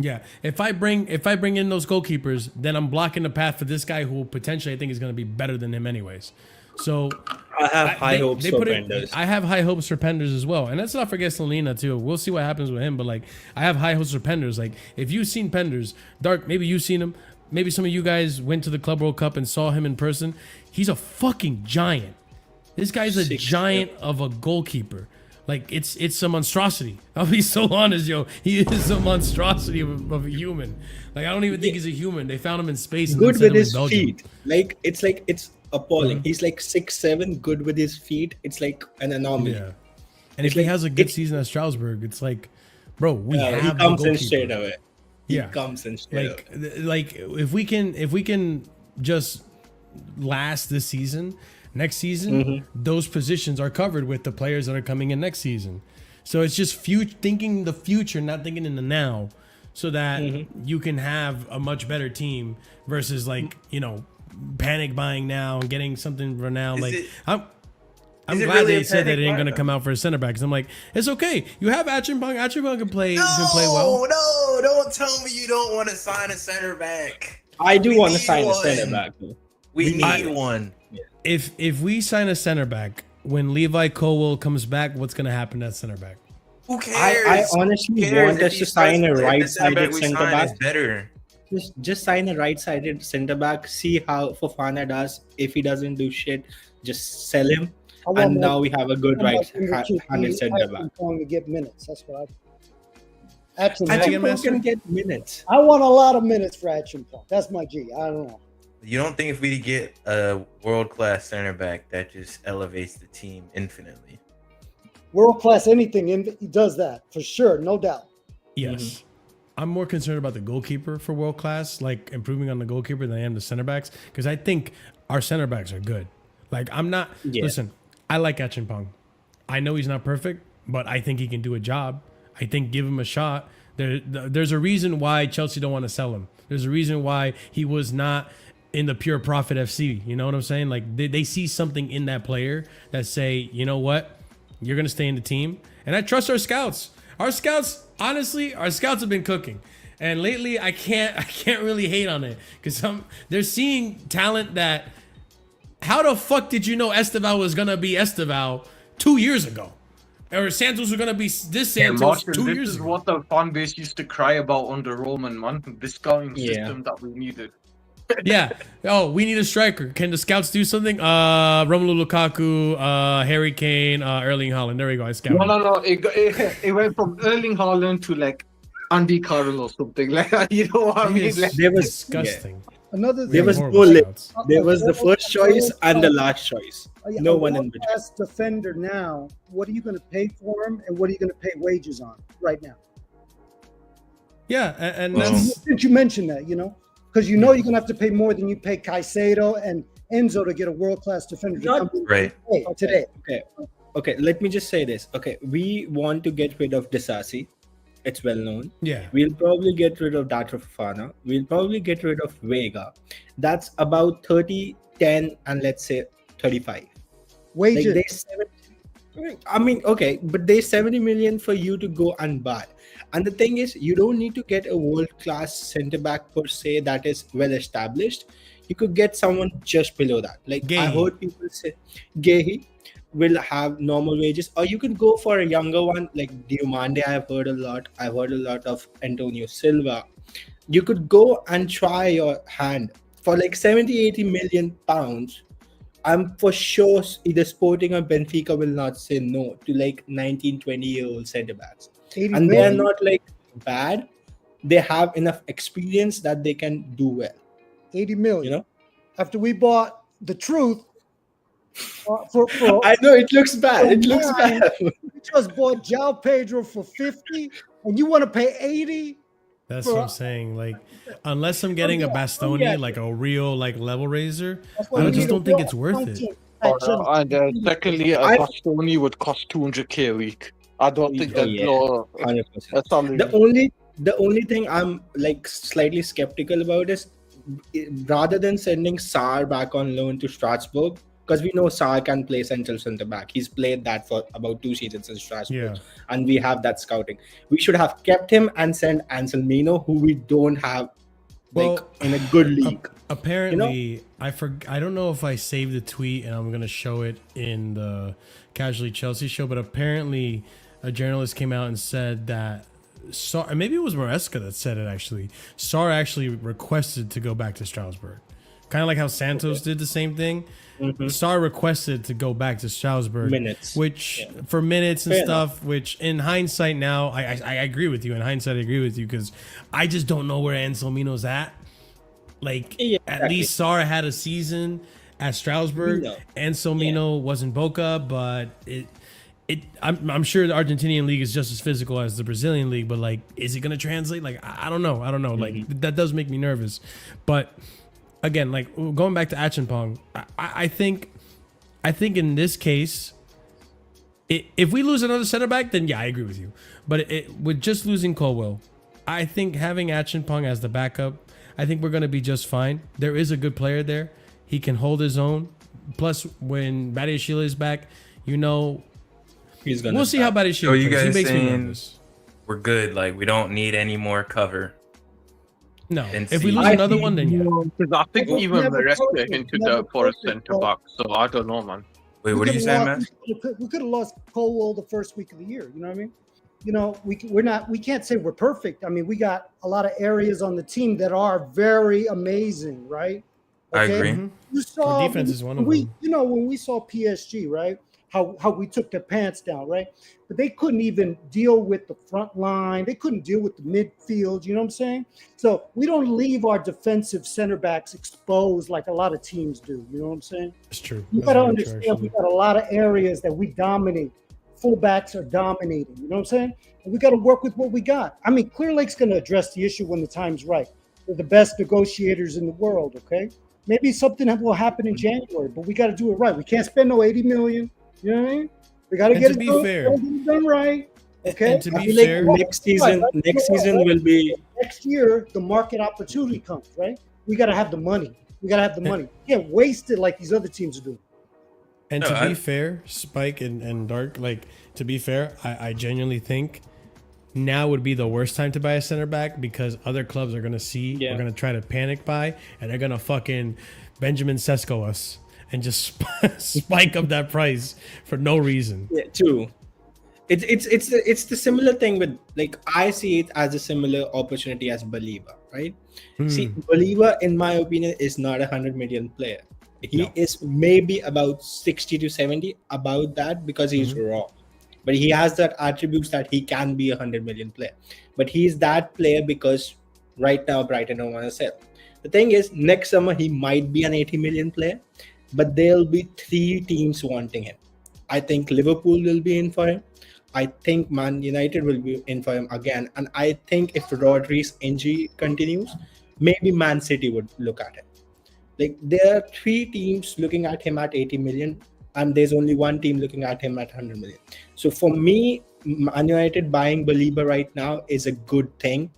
Speaker 1: Yeah, if I bring in those goalkeepers, then I'm blocking the path for this guy who potentially I think is going to be better than him anyways. So
Speaker 11: I have high hopes for Penders.
Speaker 1: I have high hopes for Penders as well, and let's not forget Salina too. We'll see what happens with him, but like I have high hopes for Penders. Like if you've seen Penders, Dark, maybe you've seen him. Maybe some of you guys went to the Club World Cup and saw him in person. He's a fucking giant. This guy's a giant of a goalkeeper. Like it's a monstrosity. I'll be so honest, yo. He is a monstrosity of a human. Like I don't even think he's a human. They found him in space. And
Speaker 11: good with his feet. Like it's appalling. He's like 6'7", good with his feet. It's like an anomaly.
Speaker 1: Yeah. And if he has a good season at Strasbourg, it's like, bro, we have
Speaker 11: he comes
Speaker 1: the
Speaker 11: in straight away.
Speaker 1: Yeah,
Speaker 11: he comes in straight away.
Speaker 1: Like if we can just last this season. Next season, those positions are covered with the players that are coming in next season. So it's just thinking the future, not thinking in the now, so that you can have a much better team versus like, you know, panic buying now and getting something for now. I'm glad really they said that it ain't going to come out for a center back because I'm like, it's okay. You have Achimpong. Achimpong can play well.
Speaker 10: No, don't tell me you don't want to sign a center back.
Speaker 11: I do want to sign a center back.
Speaker 10: We need one.
Speaker 1: If we sign a center back, when Levi Colwill comes back, what's going to happen at center back?
Speaker 10: Who cares?
Speaker 11: I honestly want us to sign a right-sided center back.
Speaker 10: Better.
Speaker 11: Just sign a right-sided center back. See how Fofana does. If he doesn't do shit, just sell him. And now we have a good right-handed center back.
Speaker 9: To get minutes. That's what
Speaker 11: Achimpong can get minutes.
Speaker 9: I want a lot of minutes for Achimpong. That's my G. I don't know.
Speaker 10: You don't think if we get a world-class center back that just elevates the team infinitely?
Speaker 9: World-class anything, he does that for sure, no doubt.
Speaker 1: Yes. I'm more concerned about the goalkeeper for world-class, like improving on the goalkeeper than I am the center backs, because I think our center backs are good. Like I'm not. Yeah. Listen, I like Achimpong. I know he's not perfect, but I think he can do a job. I think give him a shot. There's a reason why Chelsea don't want to sell him. There's a reason why he was not in the pure profit FC. You know what I'm saying? Like they see something in that player that say, you know what, you're gonna stay in the team. And I trust our scouts. Our scouts, honestly, our scouts have been cooking. And lately I can't really hate on it because they're seeing talent that. How the fuck did you know Esteval was gonna be Esteval 2 years ago? Or Santos was gonna be this Santos
Speaker 5: Martin,
Speaker 1: 2 years
Speaker 5: ago.
Speaker 1: This is
Speaker 5: what the fan base used to cry about under Roman, man. This scouting system that we needed.
Speaker 1: Yeah. Oh, we need a striker. Can the scouts do something? Romelu Lukaku, Harry Kane, Erling Haaland. There we go. I scouted.
Speaker 5: No. It went from Erling Haaland to like Andy Carroll or something. Like, you know what I mean? Like,
Speaker 11: there was
Speaker 1: disgusting.
Speaker 9: Another thing.
Speaker 11: There was no list. There was the first choice and the last choice. No one in between.
Speaker 9: As defender now, what are you going to pay for him, and what are you going to pay wages on right now?
Speaker 1: Yeah, and that's.
Speaker 9: Since you mentioned that, you know. Because you know you're going to have to pay more than you pay Caicedo and Enzo to get a world-class defender to come in today.
Speaker 11: Okay. Let me just say this. Okay, we want to get rid of Disasi. It's well known.
Speaker 1: Yeah.
Speaker 11: We'll probably get rid of Datra Fofana. We'll probably get rid of Vega. That's about 30, 10, and let's say 35.
Speaker 9: Wages.
Speaker 11: Like I mean, okay, but there's 70 million for you to go and buy. And the thing is, you don't need to get a world-class centre back per se that is well established. You could get someone just below that. Like I heard people say Gehi will have normal wages, or you could go for a younger one like Diomande. I've heard a lot of Antonio Silva. You could go and try your hand for like 70-80 million pounds. I'm for sure either Sporting or Benfica will not say no to like 19-20-year-old centre backs. And they're not like bad. They have enough experience that they can do well.
Speaker 9: 80 million.
Speaker 11: You know,
Speaker 9: after we bought the truth.
Speaker 11: I know it looks bad. It looks bad.
Speaker 9: We just bought João Pedro for 50, and you want to pay 80.
Speaker 1: That's what I'm saying. Like, unless I'm getting a Bastoni, like a real like level raiser, I just don't think it's worth it.
Speaker 5: And secondly, a Bastoni would cost 200k a week. I don't think that's low.
Speaker 11: 100%. The only thing I'm like slightly skeptical about is rather than sending Sarr back on loan to Strasbourg, because we know Sarr can play central centre back. He's played that for about 2 seasons in Strasbourg, and we have that scouting. We should have kept him and sent Anselmino, who we don't have in a good league.
Speaker 1: Apparently, I don't know if I saved the tweet and I'm gonna show it in the Casually Chelsea show, but apparently a journalist came out and said that Sarr, maybe it was Maresca that said it actually. Sarr actually requested to go back to Strasbourg. Kind of like how Santos did the same thing. Sarr requested to go back to Strasbourg, for minutes and stuff. Which, in hindsight, now I agree with you. In hindsight, I agree with you because I just don't know where Anselmino's at. Like, at least Sarr had a season at Strasbourg. Anselmino was in Boca, but I'm sure the Argentinian league is just as physical as the Brazilian league. But like, is it gonna translate? Like, I don't know. Like, that does make me nervous, but. Again, like going back to Acheampong, I think in this case, if we lose another center back, then yeah, I agree with you. But with just losing Colwell, I think having Acheampong as the backup, I think we're going to be just fine. There is a good player there. He can hold his own. Plus, when Badiashile is back, we'll see how Badiashile
Speaker 10: So you
Speaker 1: plays.
Speaker 10: guys
Speaker 1: He makes me
Speaker 10: saying
Speaker 1: nervous.
Speaker 10: We're good? Like, we don't need any more cover.
Speaker 1: No, if we lose another one, then yeah.
Speaker 5: Because I think even Maresca hinted for a centre back, so I don't know, man.
Speaker 10: Wait, what are you saying, man?
Speaker 9: We could have lost Colwell the first week of the year. You know what I mean? We can't say we're perfect. I mean, we got a lot of areas on the team that are very amazing, right?
Speaker 10: I agree.
Speaker 9: You saw
Speaker 1: our defense is one of them.
Speaker 9: When we saw PSG, right? How we took their pants down, right? But they couldn't even deal with the front line. They couldn't deal with the midfield. You know what I'm saying? So we don't leave our defensive center backs exposed like a lot of teams do. You know what I'm saying?
Speaker 1: It's true.
Speaker 9: You got to understand we got a lot of areas that we dominate. Fullbacks are dominating. You know what I'm saying? And we got to work with what we got. I mean, Clear Lake's going to address the issue when the time's right. They're the best negotiators in the world, okay? Maybe something will happen in January, but we got to do it right. We can't spend no 80 million. You know what I mean? We got to get it done right. Okay.
Speaker 1: And to be fair,
Speaker 11: next season will be
Speaker 9: next year. The market opportunity comes, right? We got to have the money. We can't waste it like these other teams are doing.
Speaker 1: And to be fair, Spike and Dark, like, to be fair, I genuinely think now would be the worst time to buy a center back because other clubs are gonna see, we're gonna try to panic buy, and they're gonna fucking Benjamin Sesko us and just spike up that price for no reason.
Speaker 11: Yeah, true. It's the similar thing with, like, I see it as a similar opportunity as Baliba, right? See, Baliba, in my opinion, is not a 100 million player. He is maybe about 60 to 70, about that, because he's raw. But he has that attributes that he can be a 100 million player. But he's that player because right now Brighton don't want to sell. The thing is, next summer he might be an 80 million player, but there'll be 3 teams wanting him. I think Liverpool will be in for him. I think Man United will be in for him again. And I think if Rodri's injury continues, maybe Man City would look at him. Like, there are 3 teams looking at him at 80 million, and there's only 1 team looking at him at 100 million. So for me, Man United buying Belieber right now is a good thing,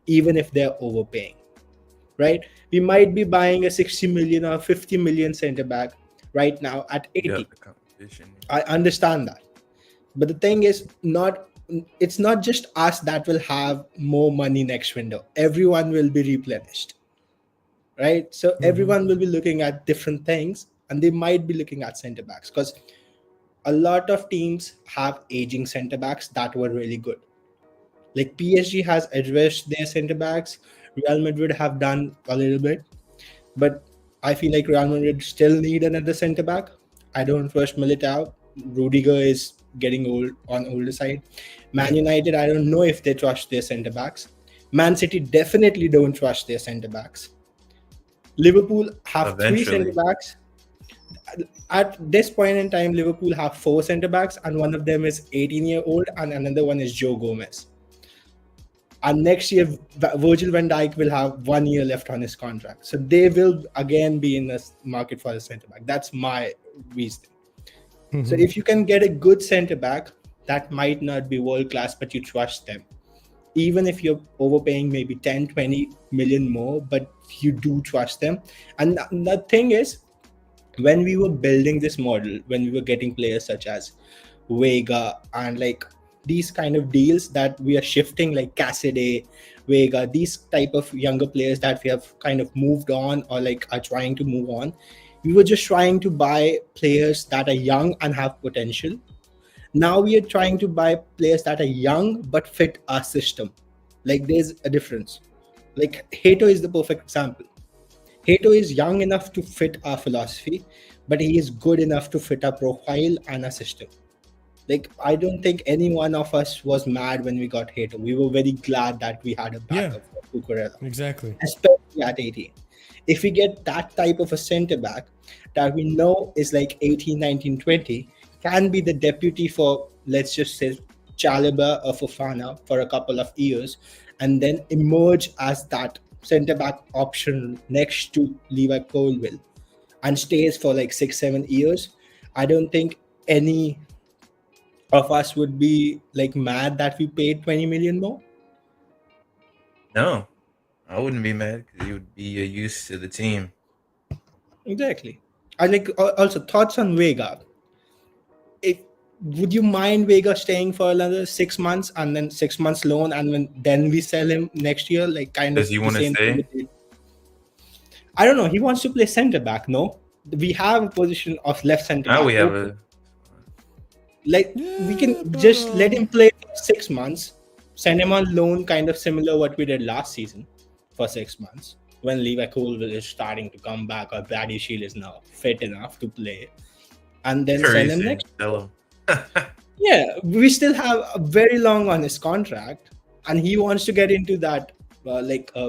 Speaker 11: even if they're overpaying, right? We might be buying a 60 million or 50 million centre back right now at 80.
Speaker 10: Yeah, the competition.
Speaker 11: I understand that. But the thing is, it's not just us that will have more money next window. Everyone will be replenished, right? So everyone will be looking at different things, and they might be looking at centre backs because a lot of teams have aging centre backs that were really good. Like PSG has addressed their centre backs. Real Madrid have done a little bit, but I feel like Real Madrid still need another centre back. I don't trust Militao. Rudiger is getting old on older side. Man United, I don't know if they trust their centre backs. Man City definitely don't trust their centre backs. Liverpool have three centre backs. At this point in time, Liverpool have 4 centre backs, and one of them is 18-year-old, and another one is Joe Gomez. And next year, Virgil van Dijk will have 1 year left on his contract. So they will again be in the market for a centre back. That's my reason. So if you can get a good centre back that might not be world class, but you trust them, even if you're overpaying maybe 10, 20 million more, but you do trust them. And the thing is, when we were building this model, when we were getting players such as Vega and like these kind of deals that we are shifting, like Cassidy, Vega, these type of younger players that we have kind of moved on or like are trying to move on, we were just trying to buy players that are young and have potential. Now we are trying to buy players that are young but fit our system. Like there's a difference. Like Hato is the perfect example. Hato is young enough to fit our philosophy, but he is good enough to fit our profile and our system. Like I don't think any one of us was mad when we got Hato. We were very glad that we had a backup for Cucurella.
Speaker 1: Exactly.
Speaker 11: Especially at 18. If we get that type of a centre back that we know is like 18, 19, 20, can be the deputy for, let's just say, Chalobah or Fofana for a couple of years, and then emerge as that centre back option next to Levi Colwill and stays for like 6-7 years, I don't think any of us would be like mad that we paid 20 million more.
Speaker 10: No, I wouldn't be mad because you would be a use to the team.
Speaker 11: Exactly. I like also thoughts on Vega. Would you mind Vega staying for another 6 months and then 6 months loan, and then we sell him next year? Like kind
Speaker 10: Does
Speaker 11: of.
Speaker 10: he want to stay?
Speaker 11: I don't know. He wants to play centre back. No, we have a position of left centre back.
Speaker 10: Now we have a.
Speaker 11: Like we can just let him play for 6 months, send him on loan, kind of similar what we did last season for 6 months when Levi Colwill is starting to come back or Brady Shield is now fit enough to play, and then sell him next. Yeah, we still have a very long on his contract, and he wants to get into that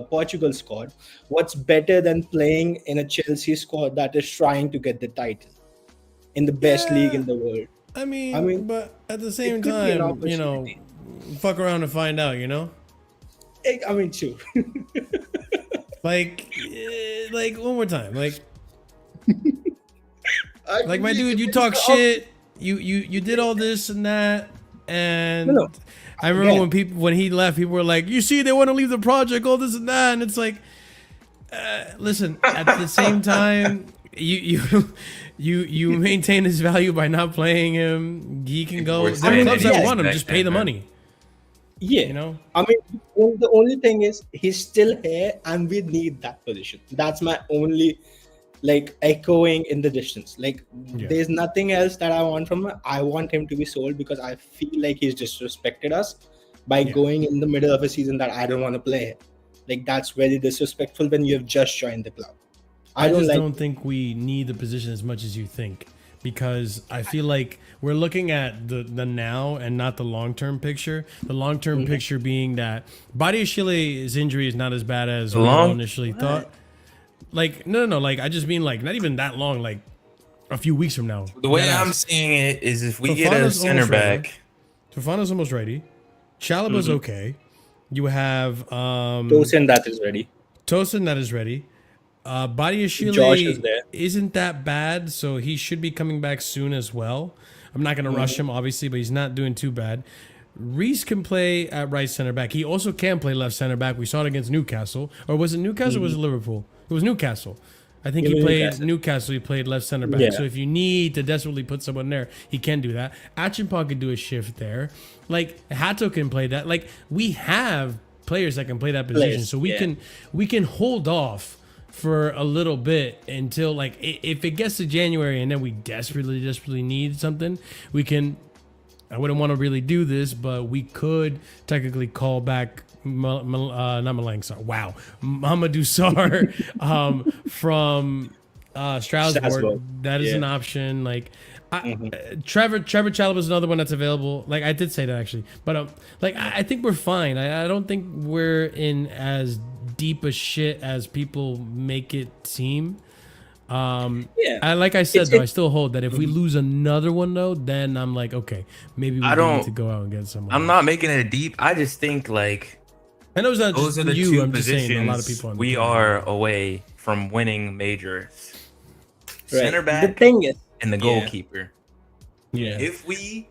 Speaker 11: Portugal squad. What's better than playing in a Chelsea squad that is trying to get the title in the best league in the world?
Speaker 1: I mean, but at the same time, you know, fuck around and find out, you know?
Speaker 11: I mean, too.
Speaker 1: like one more time, like my dude, you talk shit. You did all this and that, and
Speaker 11: no.
Speaker 1: I remember when he left, people were like, "You see, they want to leave the project, all this and that," and it's like, listen. At the same time, you maintain his value by not playing him. He can go. There are clubs that want him. Just pay the money.
Speaker 11: Yeah,
Speaker 1: you know.
Speaker 11: I mean, the only thing is he's still here, and we need that position. That's my only. Like echoing in the distance. Like there's nothing else that I want from him. I want him to be sold because I feel like he's disrespected us by going in the middle of a season that I don't want to play. Like that's very disrespectful when you have just joined the club.
Speaker 1: I don't think we need the position as much as you think, because I feel like we're looking at the now and not the long-term picture. The long-term picture being that Badiashile's injury is not as bad as we all initially thought. Like no, like I just mean like not even that long, like a few weeks from now.
Speaker 10: The way I'm seeing it is if we get a center back,
Speaker 1: Fofana's almost ready. Chalobah's okay. You have
Speaker 11: Tosin that is ready.
Speaker 1: Badiashile isn't that bad, so he should be coming back soon as well. I'm not gonna rush him, obviously, but he's not doing too bad. Reese can play at right center back. He also can play left center back. We saw it against Newcastle. Or was it Newcastle or was it Liverpool? It was Newcastle. I think he played Newcastle. He played left center back.
Speaker 11: Yeah.
Speaker 1: So if you need to desperately put someone there, he can do that. Achinpong can do a shift there. Like Hato can play that. Like we have players that can play that position. So we can hold off for a little bit until like if it gets to January and then we desperately need something, we can. I wouldn't want to really do this, but we could technically call back not Malang Sarr. Wow, Mamadou Sarr from Strasbourg. That is an option. Like Trevor Chalobah is another one that's available. Like I did say that actually, but like I think we're fine. I don't think we're in as deep a shit as people make it seem. Like I said though, I still hold that if we lose another one though, then I'm like, okay, maybe we need to go out and get someone.
Speaker 10: I'm not making it deep. I just think like
Speaker 1: I know it's not
Speaker 10: those
Speaker 1: just
Speaker 10: are the
Speaker 1: you.
Speaker 10: two
Speaker 1: I'm just
Speaker 10: positions
Speaker 1: saying a lot of people.
Speaker 10: We are away from winning majors.
Speaker 11: Right.
Speaker 10: Center back.
Speaker 11: The thing is,
Speaker 10: and the goalkeeper.
Speaker 1: Yeah.
Speaker 10: If we,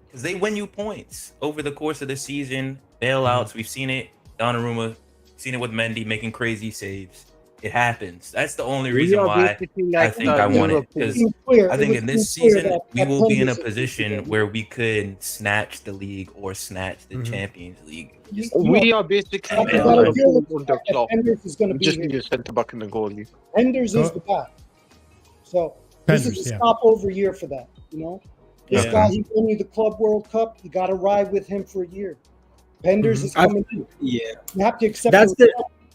Speaker 10: because they win you points over the course of the season, bailouts. We've seen it. Donnarumma, seen it with Mendy making crazy saves. It happens. That's the only reason why I think I want it. Because I think in this season we will be in a position where we could snatch the league or snatch the Champions League.
Speaker 5: We are basically on the clock.
Speaker 9: Henders is going to be
Speaker 5: Just
Speaker 9: here.
Speaker 5: need a centre back in the goalie.
Speaker 9: Henders is the guy. So this is a stopover year for that. You know, this guy, he won you the Club World Cup. You got to ride with him for a year. Penders is coming in.
Speaker 11: Yeah,
Speaker 9: you have to accept.
Speaker 11: That's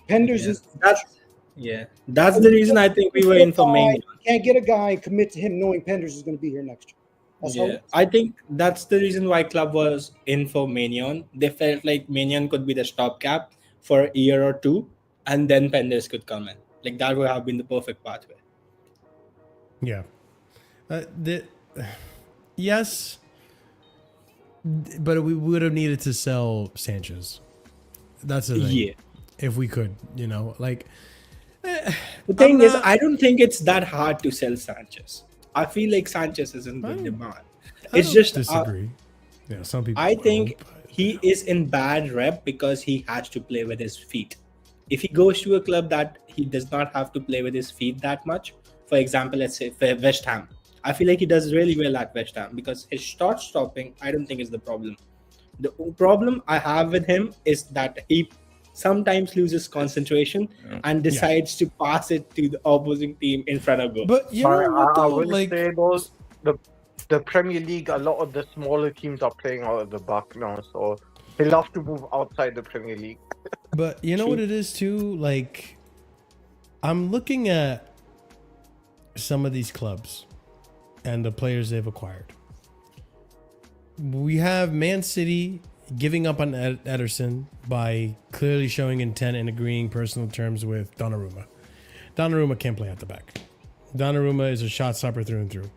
Speaker 9: Penders is.
Speaker 11: That's the reason I think we were in for Mania.
Speaker 9: You can't get a guy and commit to him knowing Penders is going to be here next year.
Speaker 11: I think that's the reason why club was in for Manion. They felt like Manion could be the stopgap for a year or two, and then Penders could come in. Like that would have been the perfect pathway.
Speaker 1: Yeah. Yes, but we would have needed to sell Sanchez. That's the thing.
Speaker 11: Yeah.
Speaker 1: If we could, you know, like.
Speaker 11: The thing is, I don't think it's that hard to sell Sanchez. I feel like Sanchez is in good demand. It's just
Speaker 1: disagree. Yeah, some people.
Speaker 11: I think he is in bad rep because he has to play with his feet. If he goes to a club that he does not have to play with his feet that much, for example, let's say West Ham, I feel like he does really well at West Ham because his shot stopping, I don't think is the problem. The problem I have with him is that he sometimes loses concentration and decides to pass it to the opposing team in front of goal.
Speaker 1: But you know what though,
Speaker 5: I will
Speaker 1: like
Speaker 5: say those the Premier League, a lot of the smaller teams are playing out of the back now, so they love to move outside the Premier League.
Speaker 1: But you know what it is too? Like, I'm looking at some of these clubs and the players they've acquired. We have Man City giving up on Ederson by clearly showing intent and agreeing personal terms with Donnarumma. Donnarumma can't play at the back. Donnarumma is a shot stopper through and through.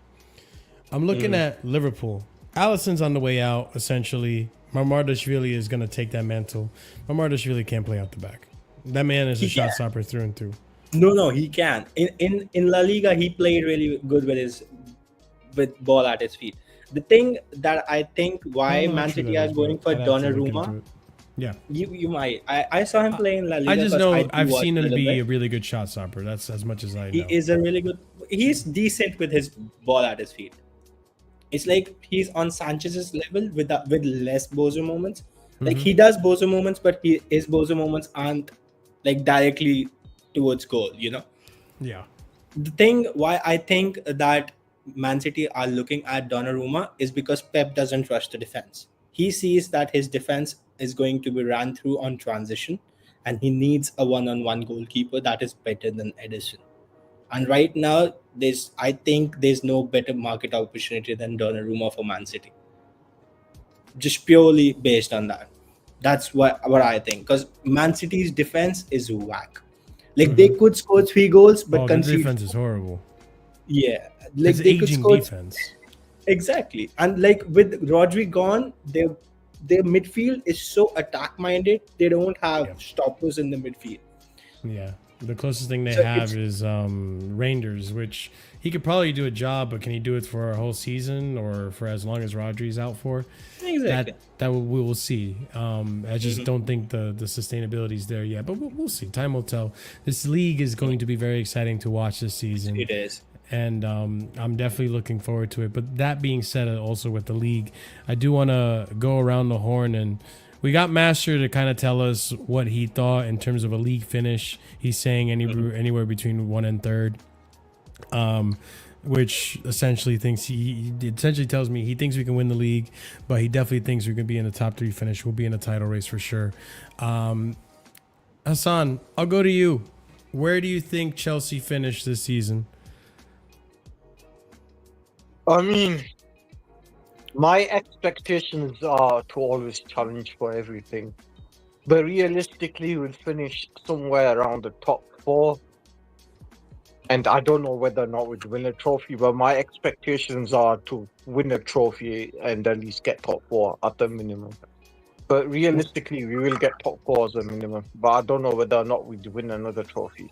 Speaker 1: I'm looking at Liverpool. Alisson's on the way out, essentially. Mamardashvili is going to take that mantle. Mamardashvili can't play out the back. That man is a shot stopper through and through.
Speaker 11: No, he can. In La Liga, he played really good with ball at his feet. The thing that I think why Man City are going for Donnarumma, you might. I saw him play in La Liga.
Speaker 1: I just know I've seen him be a really good shot stopper. That's as much as I know.
Speaker 11: He is a really good. He's decent with his ball at his feet. It's like he's on Sanchez's level with less Bozo moments. Like he does Bozo moments, but his Bozo moments aren't like directly towards goal. You know.
Speaker 1: Yeah.
Speaker 11: The thing why I think that Man City are looking at Donnarumma is because Pep doesn't trust the defense. He sees that his defense is going to be ran through on transition, and he needs a one-on-one goalkeeper that is better than Ederson. And right now, I think there's no better market opportunity than Donnarumma for Man City. Just purely based on that. That's what I think. Because Man City's defense is whack. Like they could score 3 goals, but
Speaker 1: concede. Defense is horrible.
Speaker 11: Yeah, like
Speaker 1: they could score defense.
Speaker 11: Exactly, and like with Rodri gone, their midfield is so attack minded. They don't have stoppers in the midfield.
Speaker 1: Yeah, The closest thing they
Speaker 11: So
Speaker 1: have is Rangers, which he could probably do a job, but can he do it for a whole season or for as long as Rodri's out for?
Speaker 11: Exactly.
Speaker 1: We will see. I just don't think the sustainability is there yet, but we'll see. Time will tell. This league is going to be very exciting to watch this season.
Speaker 11: It is.
Speaker 1: And I'm definitely looking forward to it. But that being said, also with the league, I do want to go around the horn, and we got Master to kind of tell us what he thought in terms of a league finish. He's saying anywhere between 1 and 3rd, which essentially tells me he thinks we can win the league, but he definitely thinks we're going to be in the top 3 finish. We'll be in a title race for sure. Hassan, I'll go to you. Where do you think Chelsea finished this season?
Speaker 5: I mean, my expectations are to always challenge for everything. But realistically, we'll finish somewhere around the top 4. And I don't know whether or not we'll win a trophy, but my expectations are to win a trophy and at least get top 4 at the minimum. But realistically, we will get top 4 as a minimum. But I don't know whether or not we'd win another trophy.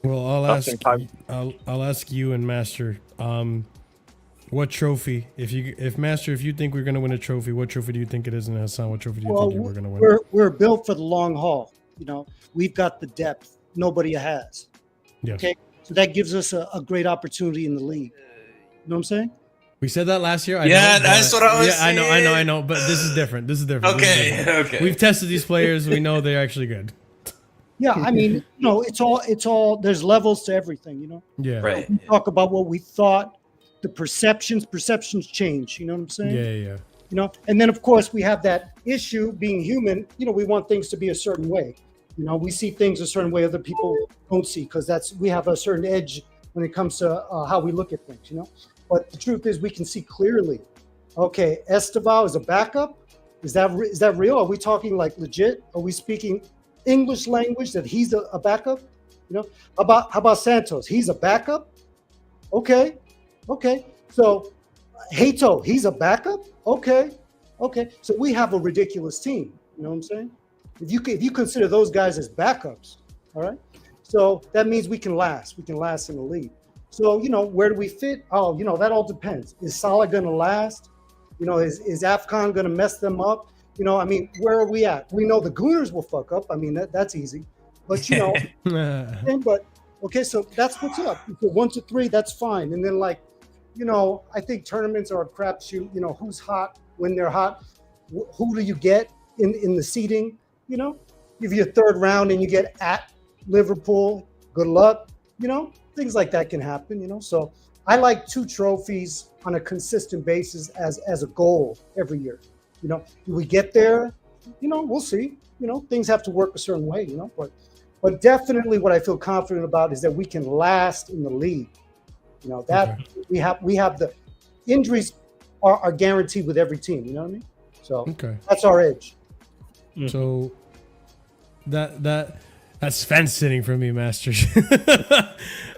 Speaker 1: Well, I'll ask you and Master. What trophy? If you think we're gonna win a trophy, what trophy do you think it is? And Hassan, what trophy do you think we're gonna win?
Speaker 9: We're built for the long haul. We've got the depth nobody has.
Speaker 1: Yeah.
Speaker 9: Okay, so that gives us a great opportunity in the league. You know what I'm saying?
Speaker 1: We said that last year.
Speaker 10: That's what I was saying.
Speaker 1: I know. But this is different.
Speaker 10: Okay.
Speaker 1: We've tested these players. We know they're actually good.
Speaker 9: Yeah, I mean, it's all. There's levels to everything.
Speaker 1: Yeah.
Speaker 10: Right.
Speaker 9: We talk about what we thought. The perceptions change. You know what I'm saying?
Speaker 1: Yeah.
Speaker 9: And then of course we have that issue being human. We want things to be a certain way. We see things a certain way other people don't see because we have a certain edge when it comes to how we look at things. But the truth is we can see clearly. Okay, Esteval is a backup. Is that real? Are we talking like legit? Are we speaking English language that he's a backup? How about Santos? He's a backup. Okay. So Hato, he's a backup. Okay. So we have a ridiculous team. You know what I'm saying? If you consider those guys as backups, all right. So that means we can last. We can last in the league. So where do we fit? Oh, that all depends. Is Salah going to last? Is AFCON going to mess them up? I mean, where are we at? We know the Gooners will fuck up. I mean, that's easy. But but okay, so that's what's up. If 1 to 3, that's fine. And then I think tournaments are a crapshoot. Who's hot when they're hot? Who do you get in the seeding? If you're 3rd round and you get at Liverpool, good luck. Things like that can happen. So I like 2 trophies on a consistent basis as a goal every year. Do we get there? We'll see. Things have to work a certain way. But definitely what I feel confident about is that we can last in the league. We have the injuries are guaranteed with every team. You know what I mean? So that's our edge.
Speaker 1: So that's fence sitting for me, Master.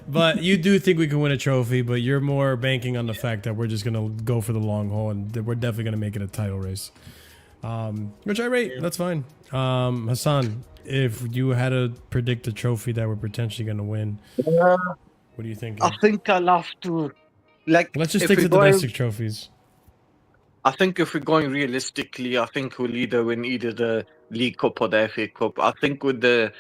Speaker 1: But you do think we can win a trophy, but you're more banking on the fact that we're just gonna go for the long haul and that we're definitely gonna make it a title race. Which I rate. That's fine. Hassan, if you had to predict a trophy that we're potentially gonna win, what do you think?
Speaker 5: I think I'll have to
Speaker 1: let's just stick to domestic trophies.
Speaker 5: I think if we're going realistically, I think we'll either win either the League Cup or the FA Cup. I think with the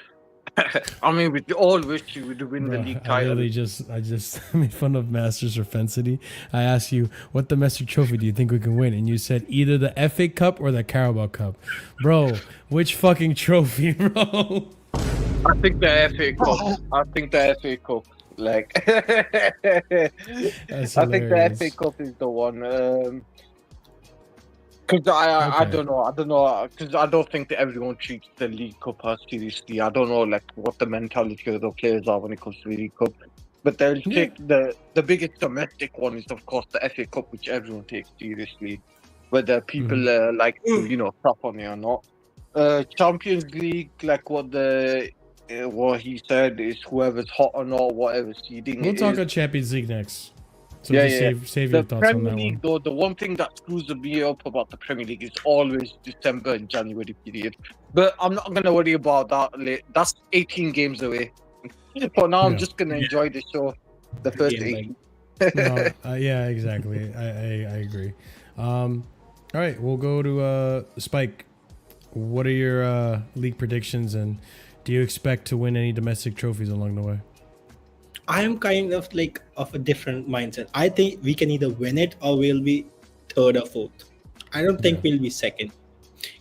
Speaker 5: we all wish you would win the league title.
Speaker 1: I just made fun of Masters or Fencity. I asked you, what domestic trophy do you think we can win? And you said either the FA Cup or the Carabao Cup. Bro, which fucking trophy, bro?
Speaker 5: I think the FA Cup. I think the FA Cup. I think the FA Cup is the one. Because I don't know, because I don't think that everyone treats the League Cup as seriously. I don't know what the mentality of the players are when it comes to the League Cup. But they'll take the biggest domestic one is of course the FA Cup, which everyone takes seriously, whether people crap on it or not. Champions League, what he said is whoever's hot or not, whatever seeding.
Speaker 1: We'll talk about Champions League next. So save your thoughts
Speaker 5: Premier
Speaker 1: on that
Speaker 5: League,
Speaker 1: one.
Speaker 5: though, the one thing that screws me up about the Premier League is always December and January period. But I'm not going to worry about that. That's 18 games away. For now, I'm
Speaker 1: Yeah.
Speaker 5: just gonna enjoy the show. The first
Speaker 11: Yeah,
Speaker 5: 8.
Speaker 1: No, yeah, exactly. I agree. All right, we'll go to Spike. What are your league predictions, and do you expect to win any domestic trophies along the way?
Speaker 11: I am kind of like of a different mindset. I think we can either win it or we'll be third or fourth. I don't think we'll be second.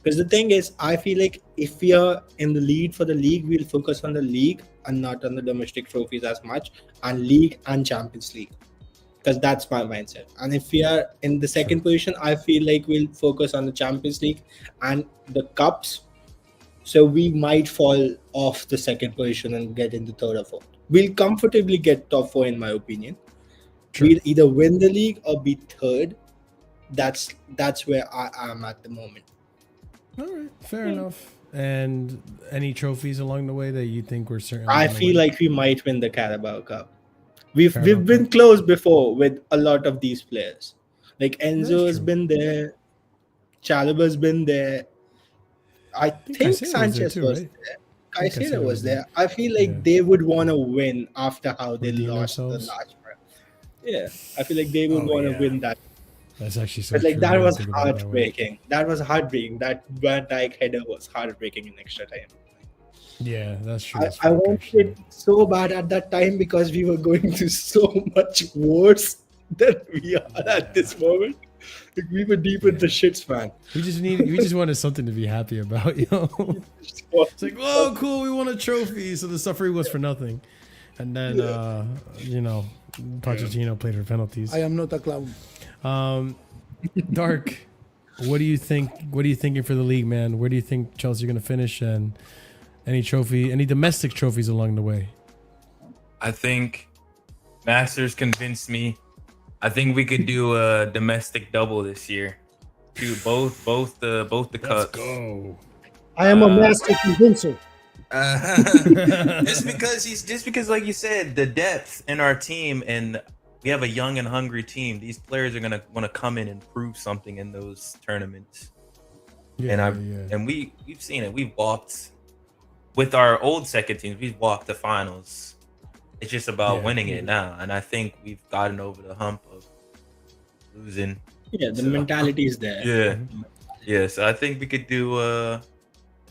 Speaker 11: Because the thing is, I feel like if we are in the lead for the league, we'll focus on the league and not on the domestic trophies as much, and league and Champions League. Because that's my mindset. And if we are in the second position, I feel like we'll focus on the Champions League and the cups. So we might fall off the second position and get into third or fourth. We'll comfortably get top 4 in my opinion. We'll either win the league or be third. That's where I am at the moment.
Speaker 1: All right, fair enough. And any trophies along the way that you think we're certainly
Speaker 11: I
Speaker 1: gonna
Speaker 11: feel
Speaker 1: win?
Speaker 11: like we might win the Carabao Cup. We've
Speaker 1: Carabao
Speaker 11: been
Speaker 1: Cup.
Speaker 11: close before with a lot of these players. Like
Speaker 1: That's
Speaker 11: Enzo has
Speaker 1: true.
Speaker 11: been there, Chalaba's been there. I think
Speaker 1: Caicedo was there
Speaker 11: Sanchez
Speaker 1: too,
Speaker 11: was
Speaker 1: right?
Speaker 11: there.
Speaker 1: I think
Speaker 11: Caicedo
Speaker 1: Caicedo
Speaker 11: was
Speaker 1: was there.
Speaker 11: there. I feel like
Speaker 1: Yeah.
Speaker 11: they would want to win after how they
Speaker 1: Redeem
Speaker 11: lost
Speaker 1: themselves?
Speaker 11: the last round. Yeah, I feel like they would
Speaker 1: Oh,
Speaker 11: want to
Speaker 1: yeah.
Speaker 11: win that.
Speaker 1: That's actually so
Speaker 11: But like
Speaker 1: true.
Speaker 11: that
Speaker 1: I didn't
Speaker 11: was
Speaker 1: think about it that way.
Speaker 11: heartbreaking. That was heartbreaking. That Van Dijk header was heartbreaking in extra time.
Speaker 1: Yeah, that's true.
Speaker 11: I,
Speaker 1: as
Speaker 11: I
Speaker 1: fuck,
Speaker 11: wanted
Speaker 1: actually.
Speaker 11: it so bad at that time because we were going through so much worse than we are at this moment. Like, we were deep in the shits, man.
Speaker 1: We just wanted something to be happy about, yo. It's like, whoa, cool, we won a trophy. So the suffering was for nothing. And then Pochettino played for penalties.
Speaker 2: I am not a clown.
Speaker 1: Dark, what do you think? What are you thinking for the league, man? Where do you think Chelsea are gonna finish, and any domestic trophies along the way?
Speaker 10: I think Masters convinced me. I think we could do a domestic double this year. Do both the cups.
Speaker 1: Let's go.
Speaker 9: I am a master convincer.
Speaker 10: just because like you said, the depth in our team, and we have a young and hungry team. These players are gonna want to come in and prove something in those tournaments. And we've seen it. We've walked with our old second teams. We've walked the finals. It's just about winning it now, and I think we've gotten over the hump of losing.
Speaker 11: Yeah, the mentality is there.
Speaker 10: Yeah. So I think we could do a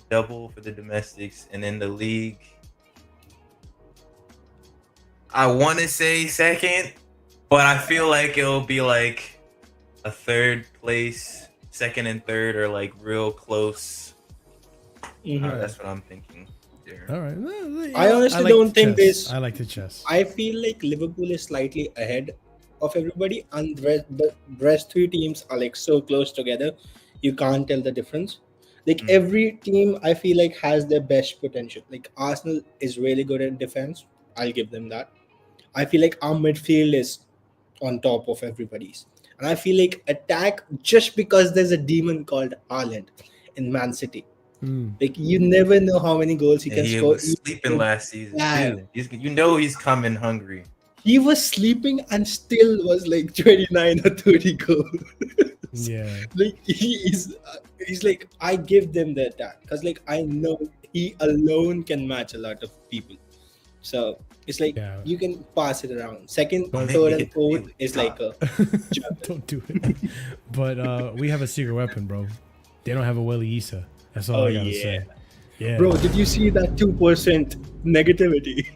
Speaker 10: double for the domestics, and in the league, I want to say second, but I feel like it'll be like a third place, second and third, or like real close. That's what I'm thinking.
Speaker 1: All right.
Speaker 11: I honestly
Speaker 1: like
Speaker 11: don't think
Speaker 1: chess.
Speaker 11: this.
Speaker 1: I like the chess.
Speaker 11: I feel like Liverpool is slightly ahead of everybody, and the rest 3 teams are like so close together, you can't tell the difference. Like every team, I feel like has their best potential. Like Arsenal is really good at defense. I'll give them that. I feel like our midfield is on top of everybody's, and I feel like attack, just because there's a demon called Haaland in Man City. Like you never know how many goals he can
Speaker 10: He
Speaker 11: score.
Speaker 10: was sleeping last season.
Speaker 11: Yeah.
Speaker 10: Too. He's coming hungry.
Speaker 11: He was sleeping and still was like 29 or 30 goals.
Speaker 1: Yeah.
Speaker 11: Like he's like, I give them the attack because like I know he alone can match a lot of people. So it's like you can pass it around. Second, third, and fourth is like a
Speaker 1: Don't do it. But we have a secret weapon, bro. They don't have a Willie Issa. That's all I gotta say. Yeah.
Speaker 11: Bro, did you see that 2% negativity?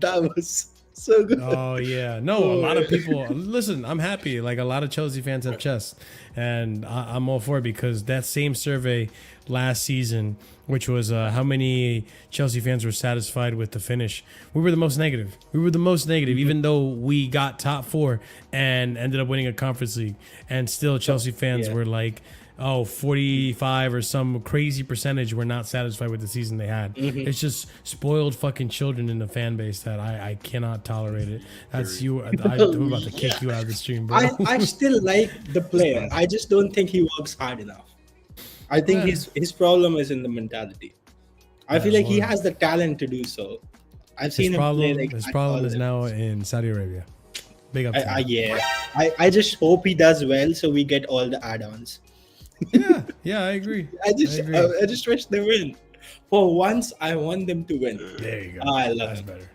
Speaker 11: That was so good.
Speaker 1: Oh yeah, no, a lot of people. Listen, I'm happy. Like a lot of Chelsea fans have chess, and I'm all for it because that same survey last season, which was how many Chelsea fans were satisfied with the finish, we were the most negative. Even though we got top 4 and ended up winning a conference league, and still Chelsea fans were like, 45 or some crazy percentage were not satisfied with the season they had. It's just spoiled fucking children in the fan base that I cannot tolerate it. That's you. I'm about to kick you out of the stream, bro.
Speaker 11: I still like the player. I just don't think he works hard enough. I think his problem is in the mentality. I feel like he has the talent to do so. I've seen him play like
Speaker 1: his problem is now in Saudi Arabia. Big up.
Speaker 11: I just hope he does well so we get all the add-ons.
Speaker 1: Yeah, I agree.
Speaker 11: I just wish they win. For once, I want them to win.
Speaker 1: There you go.
Speaker 11: I love
Speaker 1: That's
Speaker 11: it.
Speaker 1: better.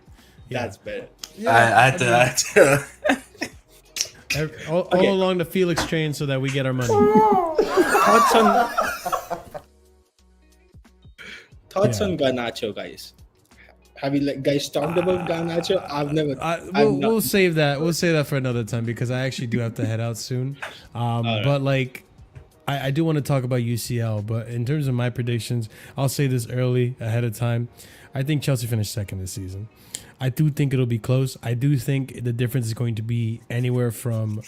Speaker 11: That's better.
Speaker 10: I had to.
Speaker 2: All along the Felix train so that we get our money.
Speaker 11: Thoughts on Garnacho, guys? Have you guys talked about Garnacho? I've never.
Speaker 2: We'll save that. We'll save that for another time because I actually do have to head out soon. But like, I do want to talk about UCL. But in terms of my predictions, I'll say this early ahead of time. I think Chelsea finished second this season. I do think it'll be close. I do think the difference is going to be anywhere from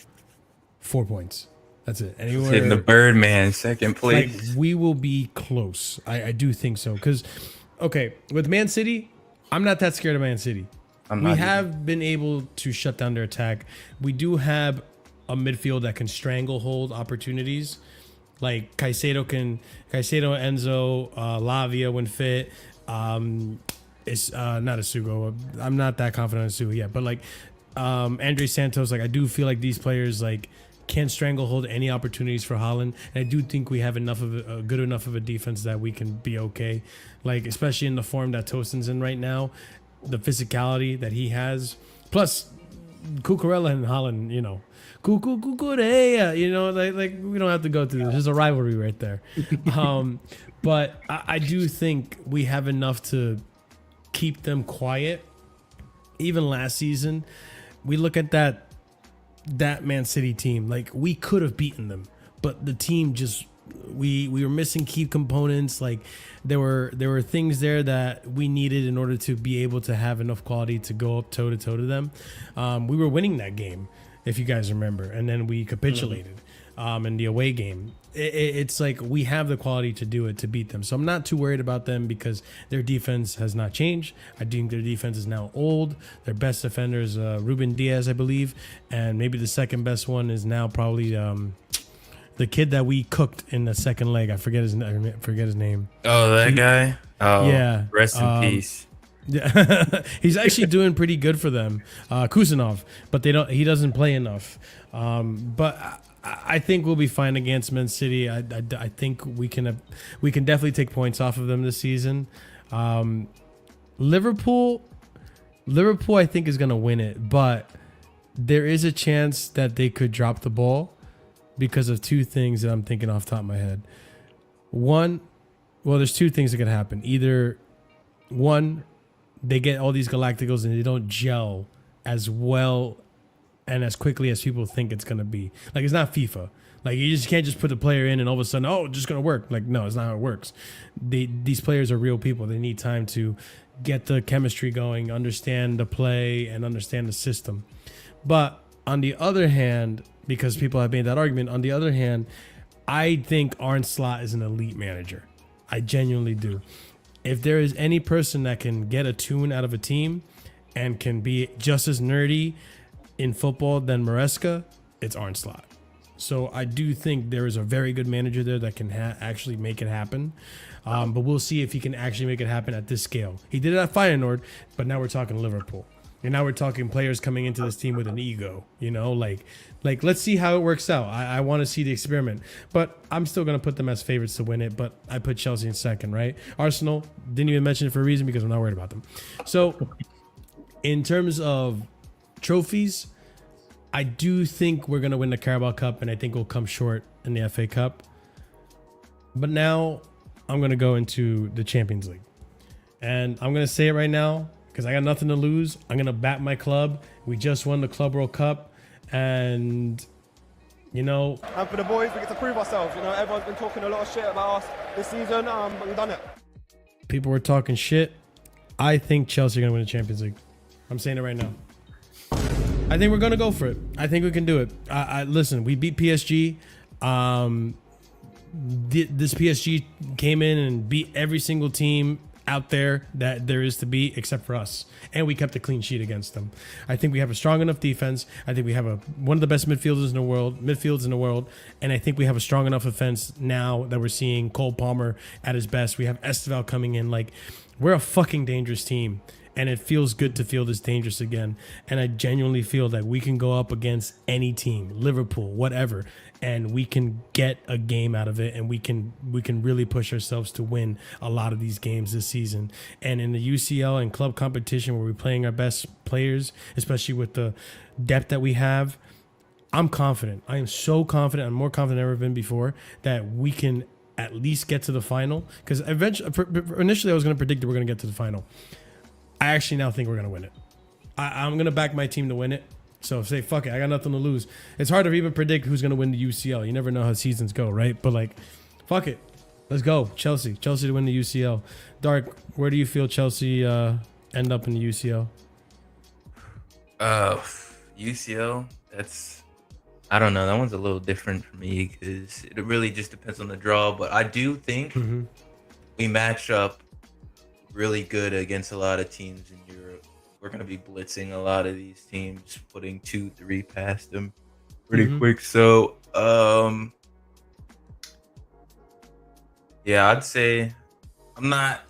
Speaker 2: 4 points. That's it. Anywhere
Speaker 10: in the Birdman, second place.
Speaker 2: Like, we will be close. I do think so. Because, okay, with Man City, I'm not that scared of Man City. We have been able to shut down their attack. We do have a midfield that can stranglehold opportunities. Like Caicedo, Enzo, Lavia when fit. It's not a Sugo. I'm not that confident in Sugo yet, but like Andre Santos, like I do feel like these players like can stranglehold any opportunities for Haaland, and I do think we have enough of a good enough of a defense that we can be okay. Like especially in the form that Tosin's in right now, the physicality that he has, plus Cucurella and Haaland, you know, Cucurella, you know, like we don't have to go through this. There's a rivalry right there. But I do think we have enough to keep them quiet. Even last season, we look at that Man City team, like we could have beaten them, but the team just we were missing key components. Like there were things there that we needed in order to be able to have enough quality to go up toe to toe to them. We were winning that game, if you guys remember, and then we capitulated in the away game. It's like we have the quality to do it, to beat them. So I'm not too worried about them because their defense has not changed. I think their defense is now old. Their best defender is Ruben Diaz, I believe. And maybe the second best one is now probably the kid that we cooked in the second leg. I forget his name.
Speaker 10: Oh, that guy? Oh,
Speaker 2: yeah.
Speaker 10: Rest in peace.
Speaker 2: Yeah, he's actually doing pretty good for them, Kusanov, but he doesn't play enough. But I think we'll be fine against Man City. I think we can definitely take points off of them this season. Liverpool, I think is gonna win it, but there is a chance that they could drop the ball because of two things that I'm thinking off the top of my head. One, well, there's two things that could happen. Either one, they get all these Galacticos and they don't gel as well and as quickly as people think it's going to be. Like, it's not FIFA. Like, you just can't just put the player in and all of a sudden, oh, it's just going to work. Like, no, it's not how it works. These players are real people. They need time to get the chemistry going, understand the play, and understand the system. But on the other hand, because people have made that argument, on the other hand, I think Arne Slot is an elite manager. I genuinely do. If there is any person that can get a tune out of a team and can be just as nerdy in football than Maresca, it's Arne Slot. So I do think there is a very good manager there that can actually make it happen. But we'll see if he can actually make it happen at this scale. He did it at Feyenoord, but now we're talking Liverpool. And now we're talking players coming into this team with an ego, you know, like let's see how it works out. I want to see the experiment, but I'm still going to put them as favorites to win it. But I put Chelsea in second, right? Arsenal, didn't even mention it for a reason because I'm not worried about them. So in terms of trophies, I do think we're going to win the Carabao Cup, and I think we'll come short in the FA Cup. But now I'm going to go into the Champions League. And I'm going to say it right now because I got nothing to lose. I'm going to back my club. We just won the Club World Cup. And, you know...
Speaker 6: And for the boys, we get to prove ourselves. You know, everyone's been talking a lot of shit about us this season, but we've done it.
Speaker 2: People were talking shit. I think Chelsea are going to win the Champions League. I'm saying it right now. I think we're going to go for it. I think we can do it. Listen, we beat PSG. This PSG came in and beat every single team out there that there is to beat except for us. And we kept a clean sheet against them. I think we have a strong enough defense. I think we have one of the best midfields in the world. And I think we have a strong enough offense now that we're seeing Cole Palmer at his best. We have Esteval coming in. Like, we're a fucking dangerous team.
Speaker 1: And it feels good to feel this dangerous again. And I genuinely feel that we can go up against any team, Liverpool, whatever, and we can get a game out of it, and we can really push ourselves to win a lot of these games this season. And in the UCL and club competition where we're playing our best players, especially with the depth that we have, I'm confident. I am so confident. I'm more confident than I've ever been before that we can at least get to the final. Because initially I was going to predict that we're going to get to the final. I actually now think we're going to win it. I'm going to back my team to win it. So say, fuck it, I got nothing to lose. It's hard to even predict who's going to win the UCL. You never know how seasons go, right? But like, fuck it. Let's go. Chelsea to win the UCL. Dark, where do you feel Chelsea end up in the UCL?
Speaker 10: UCL, I don't know. That one's a little different for me because it really just depends on the draw. But I do think we match up really good against a lot of teams in Europe. We're going to be blitzing a lot of these teams, putting 2-3 past them pretty quick. So, yeah, I'd say I'm not.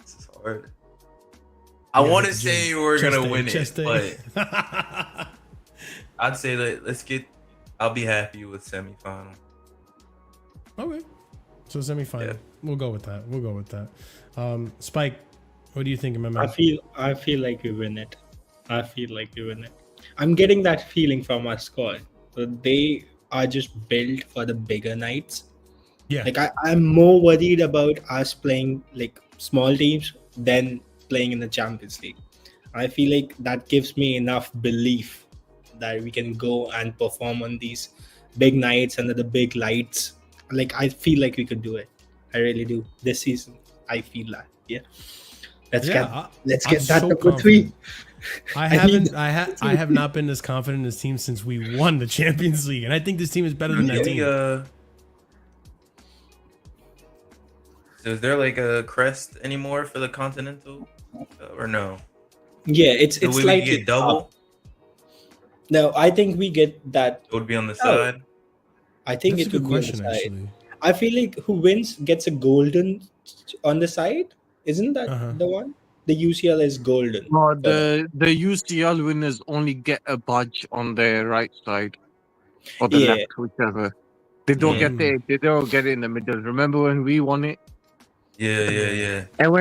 Speaker 10: This is hard. I want to say we're going to win it, but I'd say that I'll be happy with semifinal.
Speaker 1: Okay. So semifinal. Yeah. We'll go with that. Spike, what do you think, my man?
Speaker 11: I feel like we win it. I'm getting that feeling from our squad. So they are just built for the bigger nights.
Speaker 1: Yeah.
Speaker 11: Like I'm more worried about us playing like small teams than playing in the Champions League. I feel like that gives me enough belief that we can go and perform on these big nights under the big lights. Like I feel like we could do it. I really do. This season, I feel that. Yeah. Let's get that so number 3.
Speaker 1: I have not been this confident in this team since we won the Champions League, and I think this team is better than that team.
Speaker 10: So is there like a crest anymore for the Continental, or no?
Speaker 11: Yeah, it's like
Speaker 10: get double.
Speaker 11: No, I think we get that.
Speaker 10: It would be on the side.
Speaker 11: I think
Speaker 1: That's
Speaker 11: it
Speaker 1: a
Speaker 11: would
Speaker 1: good
Speaker 11: be
Speaker 1: question,
Speaker 11: on the side.
Speaker 1: actually.
Speaker 11: I feel like who wins gets a golden on the side. Isn't that the one? The UCL is golden.
Speaker 5: No, the UCL winners only get a badge on their right side or the left, whichever. They don't get they don't get it in the middle. Remember when we won it?
Speaker 10: Yeah.
Speaker 5: And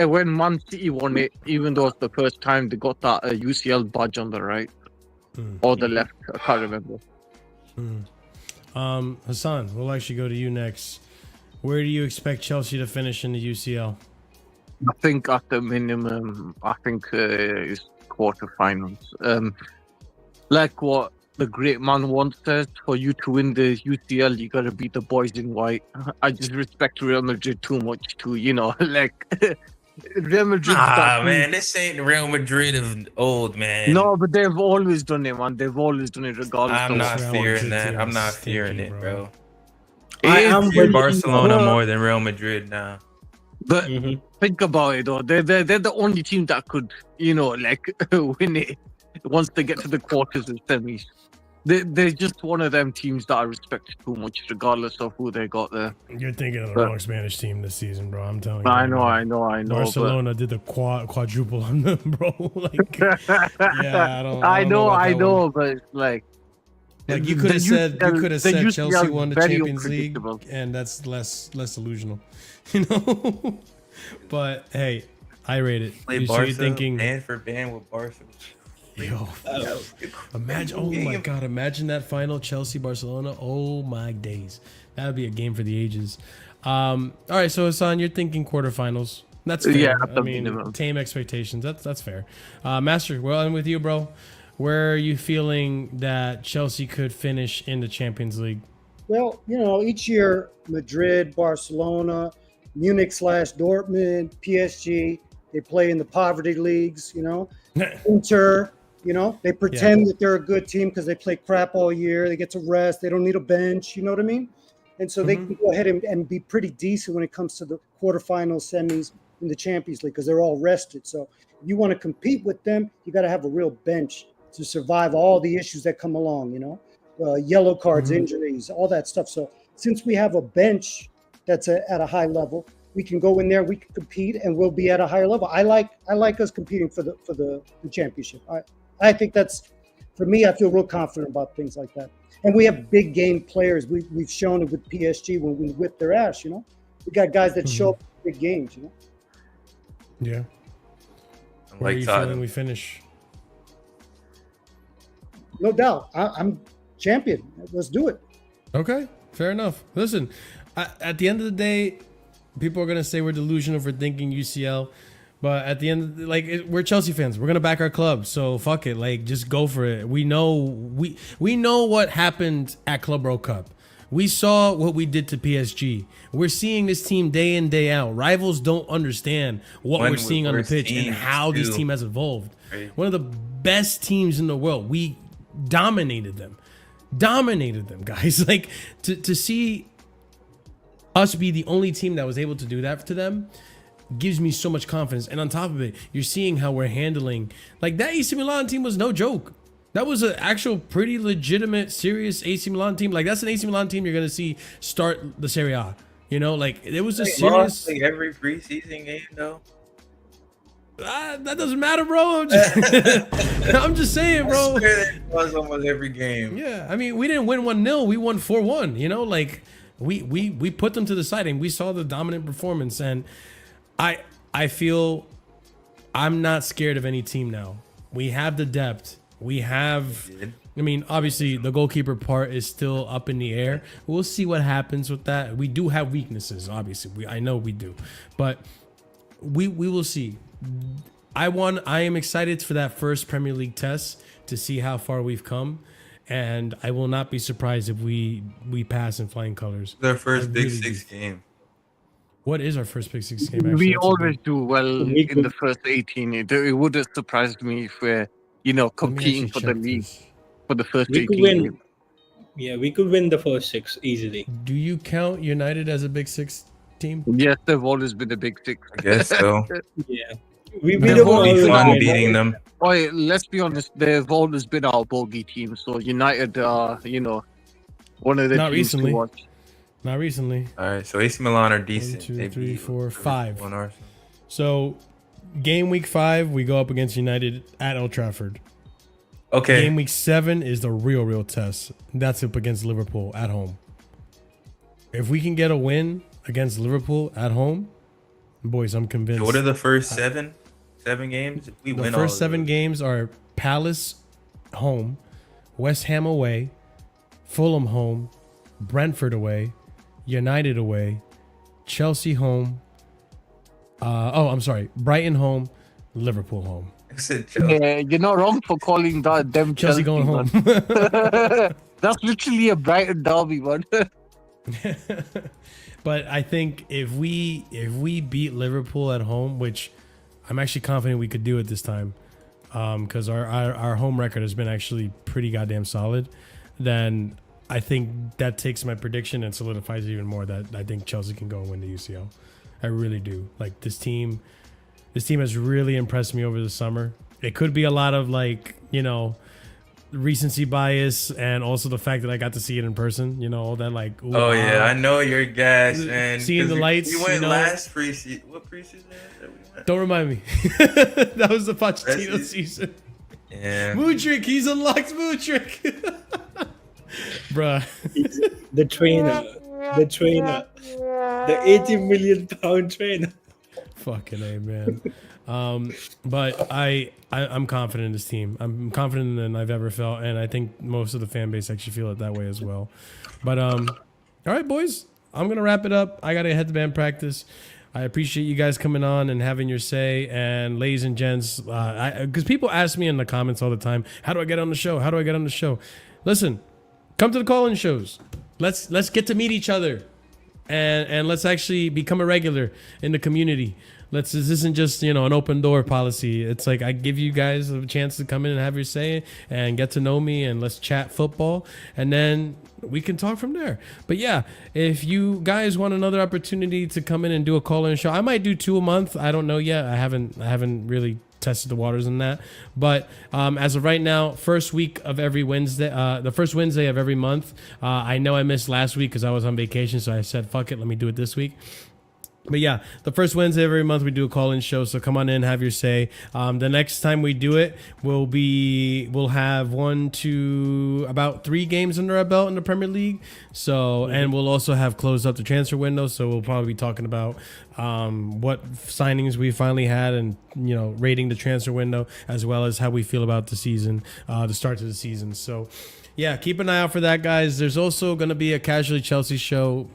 Speaker 5: when Man City won it, even though it's the first time, they got that UCL badge on the right or the left. I can't remember.
Speaker 1: Hassan, we'll actually go to you next. Where do you expect Chelsea to finish in the UCL?
Speaker 5: I think at the minimum, is quarterfinals. Like what the great man once said, for you to win the UCL, you gotta beat the boys in white. I just respect Real Madrid too much to, like Real Madrid.
Speaker 10: Man, this ain't Real Madrid of old, man.
Speaker 5: No, but they've always done it, man. They've always done it regardless.
Speaker 10: I'm not fearing that. I'm not fearing it, bro.
Speaker 11: I am
Speaker 10: fear Barcelona more than Real Madrid now.
Speaker 5: But think about it, though. They're the only team that could, win it once they get to the quarters and semis. They're just one of them teams that I respect too much, regardless of who they got there.
Speaker 1: You're thinking of the wrong Spanish team this season, bro. I'm telling you.
Speaker 5: I know.
Speaker 1: Barcelona did the quadruple on them, bro.
Speaker 5: I know, but
Speaker 1: you could have said Chelsea won the Champions League, and that's less delusional, But hey, I rate it.
Speaker 10: Play Barca, thinking band for band with Barca.
Speaker 1: Yo, imagine! Oh my God, imagine that final Chelsea-Barcelona. Oh my days, that would be a game for the ages. All right, so Hassan, you're thinking quarterfinals. That's fair.
Speaker 5: Yeah,
Speaker 1: I mean, tame expectations. That's fair. Master, well, I'm with you, bro. Where are you feeling that Chelsea could finish in the Champions League?
Speaker 9: Well, each year, Madrid, Barcelona, Munich/Dortmund, PSG, they play in the poverty leagues, Inter, they pretend that they're a good team because they play crap all year. They get to rest. They don't need a bench. You know what I mean? And so they can go ahead and be pretty decent when it comes to the quarterfinals, semis in the Champions League because they're all rested. So if you want to compete with them, you got to have a real bench to survive all the issues that come along, yellow cards, injuries, all that stuff. So since we have a bench that's at a high level, we can go in there, we can compete, and we'll be at a higher level. I like us competing for the championship. I think that's, for me, I feel real confident about things like that. And we have big game players. We've shown it with PSG when we whip their ass. We got guys that show up in big games.
Speaker 1: Yeah. Where are you feeling we finish?
Speaker 9: No doubt. I'm champion. Let's do it.
Speaker 1: Okay, fair enough. Listen, at the end of the day, people are gonna say we're delusional for thinking UCL, but at the end, we're Chelsea fans. We're gonna back our club, so fuck it. Just go for it. We know what happened at Club World Cup. We saw what we did to PSG. We're seeing this team day in, day out. Rivals don't understand what we're seeing on the pitch and how this team has evolved. Right. One of the best teams in the world. We dominated them, guys. To see us be the only team that was able to do that to them gives me so much confidence. And on top of it, you're seeing how we're handling, that AC Milan team was no joke. That was an actual pretty legitimate, serious AC Milan team. That's an AC Milan team you're going to see start the Serie A. It was a serious...
Speaker 10: every preseason game, though.
Speaker 1: That doesn't matter, bro. I'm just saying, bro.
Speaker 10: I swear it was almost every game.
Speaker 1: Yeah, I mean, we didn't win 1-0. We won 4-1. We put them to the side and we saw the dominant performance. And I feel I'm not scared of any team now. We have the depth. We have, I mean, obviously the goalkeeper part is still up in the air. We'll see what happens with that. We do have weaknesses, obviously. I know we do, but we will see. I am excited for that first Premier League test to see how far we've come, and I will not be surprised if we pass in flying colors.
Speaker 10: Their first Big Six game.
Speaker 1: What is our first Big Six game? Actually?
Speaker 5: We always do well in the first 18. It would have surprised me if we're competing for the league for the first 18.
Speaker 11: Yeah, we could win the first 6 easily.
Speaker 1: Do you count United as a Big Six team?
Speaker 5: Yes, they've always been a Big Six.
Speaker 10: I guess so.
Speaker 11: Yeah. We don't be
Speaker 10: fun beating them.
Speaker 5: Boy, let's be honest, they've always been our bogey team. So United are, one of the
Speaker 1: Not
Speaker 5: teams
Speaker 1: recently.
Speaker 5: to watch.
Speaker 1: Not recently.
Speaker 10: All right, so AC Milan are decent.
Speaker 1: 1, 2, 3, 4, 5.
Speaker 10: On Arsenal.
Speaker 1: So, game week 5, we go up against United at Old Trafford.
Speaker 10: Okay.
Speaker 1: Game week 7 is the real test. That's up against Liverpool at home. If we can get a win against Liverpool at home, boys, I'm convinced.
Speaker 10: So what are the first seven games? If we win
Speaker 1: the first 7 games are Palace home, West Ham away, Fulham home, Brentford away, United away, Chelsea home. Brighton home, Liverpool home.
Speaker 5: Yeah, you're not wrong for calling them
Speaker 1: Chelsea going home.
Speaker 5: That's literally a Brighton derby, man.
Speaker 1: But I think if we beat Liverpool at home, which I'm actually confident we could do it this time, because our home record has been actually pretty goddamn solid, then I think that takes my prediction and solidifies it even more that I think Chelsea can go and win the UCL. I really do. This team has really impressed me over the summer. It could be a lot of recency bias and also the fact that I got to see it in person. All that ooh,
Speaker 10: oh yeah, I know you're gassed, man.
Speaker 1: Seeing the lights.
Speaker 10: You went last preseason. What preseason that we went?
Speaker 1: Don't remind me. That was the Pochettino season.
Speaker 10: Yeah.
Speaker 1: Mudryk, he's unlocked Mudryk. Bruh.
Speaker 11: The trainer, the 80 million pound trainer.
Speaker 1: Fucking A, man. But I'm confident in this team. I'm confident than I've ever felt, and I think most of the fan base actually feel it that way as well. But all right, boys, I'm gonna wrap it up. I gotta head to band practice. I appreciate you guys coming on and having your say. And ladies and gents, because people ask me in the comments all the time, how do I get on the show? How do I get on the show? Listen, come to the call-in shows. Let's get to meet each other, and let's actually become a regular in the community. This isn't just an open door policy. It's I give you guys a chance to come in and have your say and get to know me, and let's chat football, and then we can talk from there. But yeah, if you guys want another opportunity to come in and do a call-in show, I might do 2 a month. I don't know yet. I haven't really tested the waters in that. But as of right now, first week of every Wednesday, the first Wednesday of every month. I know I missed last week because I was on vacation, so I said, fuck it, let me do it this week.
Speaker 2: But yeah, the first Wednesday of every month we do a call-in show, so come on in, have your say. The next time we do it, we'll have about 3 games under our belt in the Premier League. So, and we'll also have closed up the transfer window. So we'll probably be talking about what signings we finally had, and rating the transfer window, as well as how we feel about the season, the start of the season. So. Yeah, keep an eye out for that, guys. There's also going to be a Casually Chelsea show,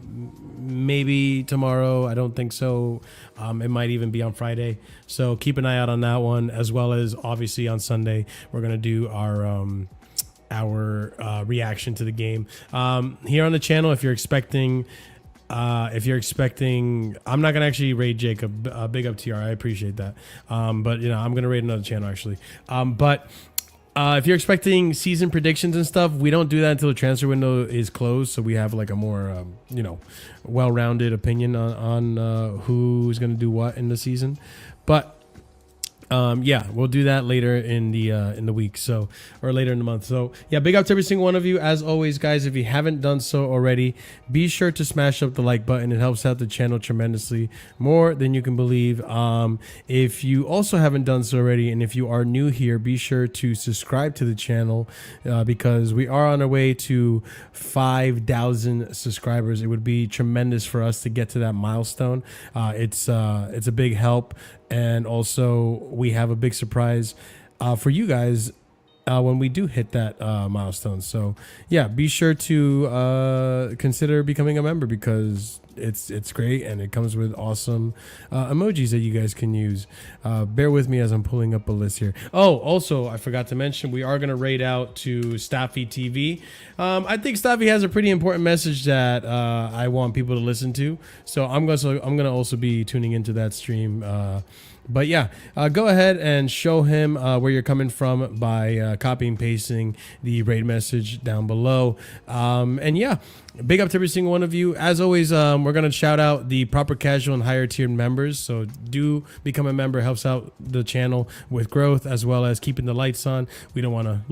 Speaker 2: maybe tomorrow. I don't think so. It might even be on Friday. So keep an eye out on that one, as well as obviously on Sunday we're going to do our reaction to the game here on the channel. If you're expecting, I'm not gonna actually raid Jacob. Big up TR, I appreciate that. But I'm gonna raid another channel actually. If you're expecting season predictions and stuff, we don't do that until the transfer window is closed. So we have like a more, well-rounded opinion on who's going to do what in the season. But yeah, we'll do that later in the week, or later in the month. So yeah, big up to every single one of you. As always, guys, if you haven't done so already, be sure to smash up the like button. It helps out the channel tremendously, more than you can believe. If you also haven't done so already, and if you are new here, be sure to subscribe to the channel, because we are on our way to 5,000 subscribers. It would be tremendous for us to get to that milestone. It's a big help. And also, we have a big surprise for you guys when we do hit that milestone. So, yeah, be sure to consider becoming a member, because it's great, and it comes with awesome emojis that you guys can use. Bear with me as I'm pulling up a list here. Oh, also, I forgot to mention, we are going to raid out to Staffy TV. I think Staffy has a pretty important message that I want people to listen to. So I'm going to also be tuning into that stream. But yeah, go ahead and show him where you're coming from by copying and pasting the raid message down below. And yeah, big up to every single one of you. As always, we're going to shout out the proper casual and higher tiered members. So do become a member. It helps out the channel with growth, as well as keeping the lights on. We don't want to,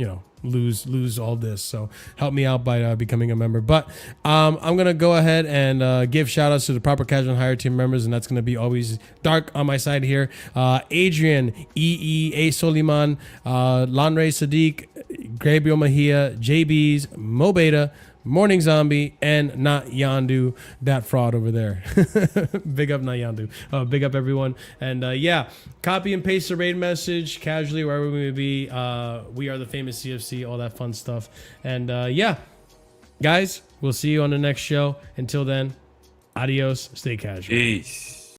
Speaker 2: lose all this, so help me out by becoming a member. But I'm gonna go ahead and give shout outs to the proper casual and higher tier members, and that's gonna be always Dark on my side here, Adrian, A Soliman, Lanre Sadiq, Gabriel Mejia, JB's, Mo Beta, Morning Zombie, and Not Yandu, that fraud over there. Big up Not Yandu. Big up everyone. And yeah, copy and paste the raid message casually wherever we may be. We are the famous CFC, all that fun stuff. And yeah, guys, we'll see you on the next show. Until then, adios, stay casual.
Speaker 10: Peace.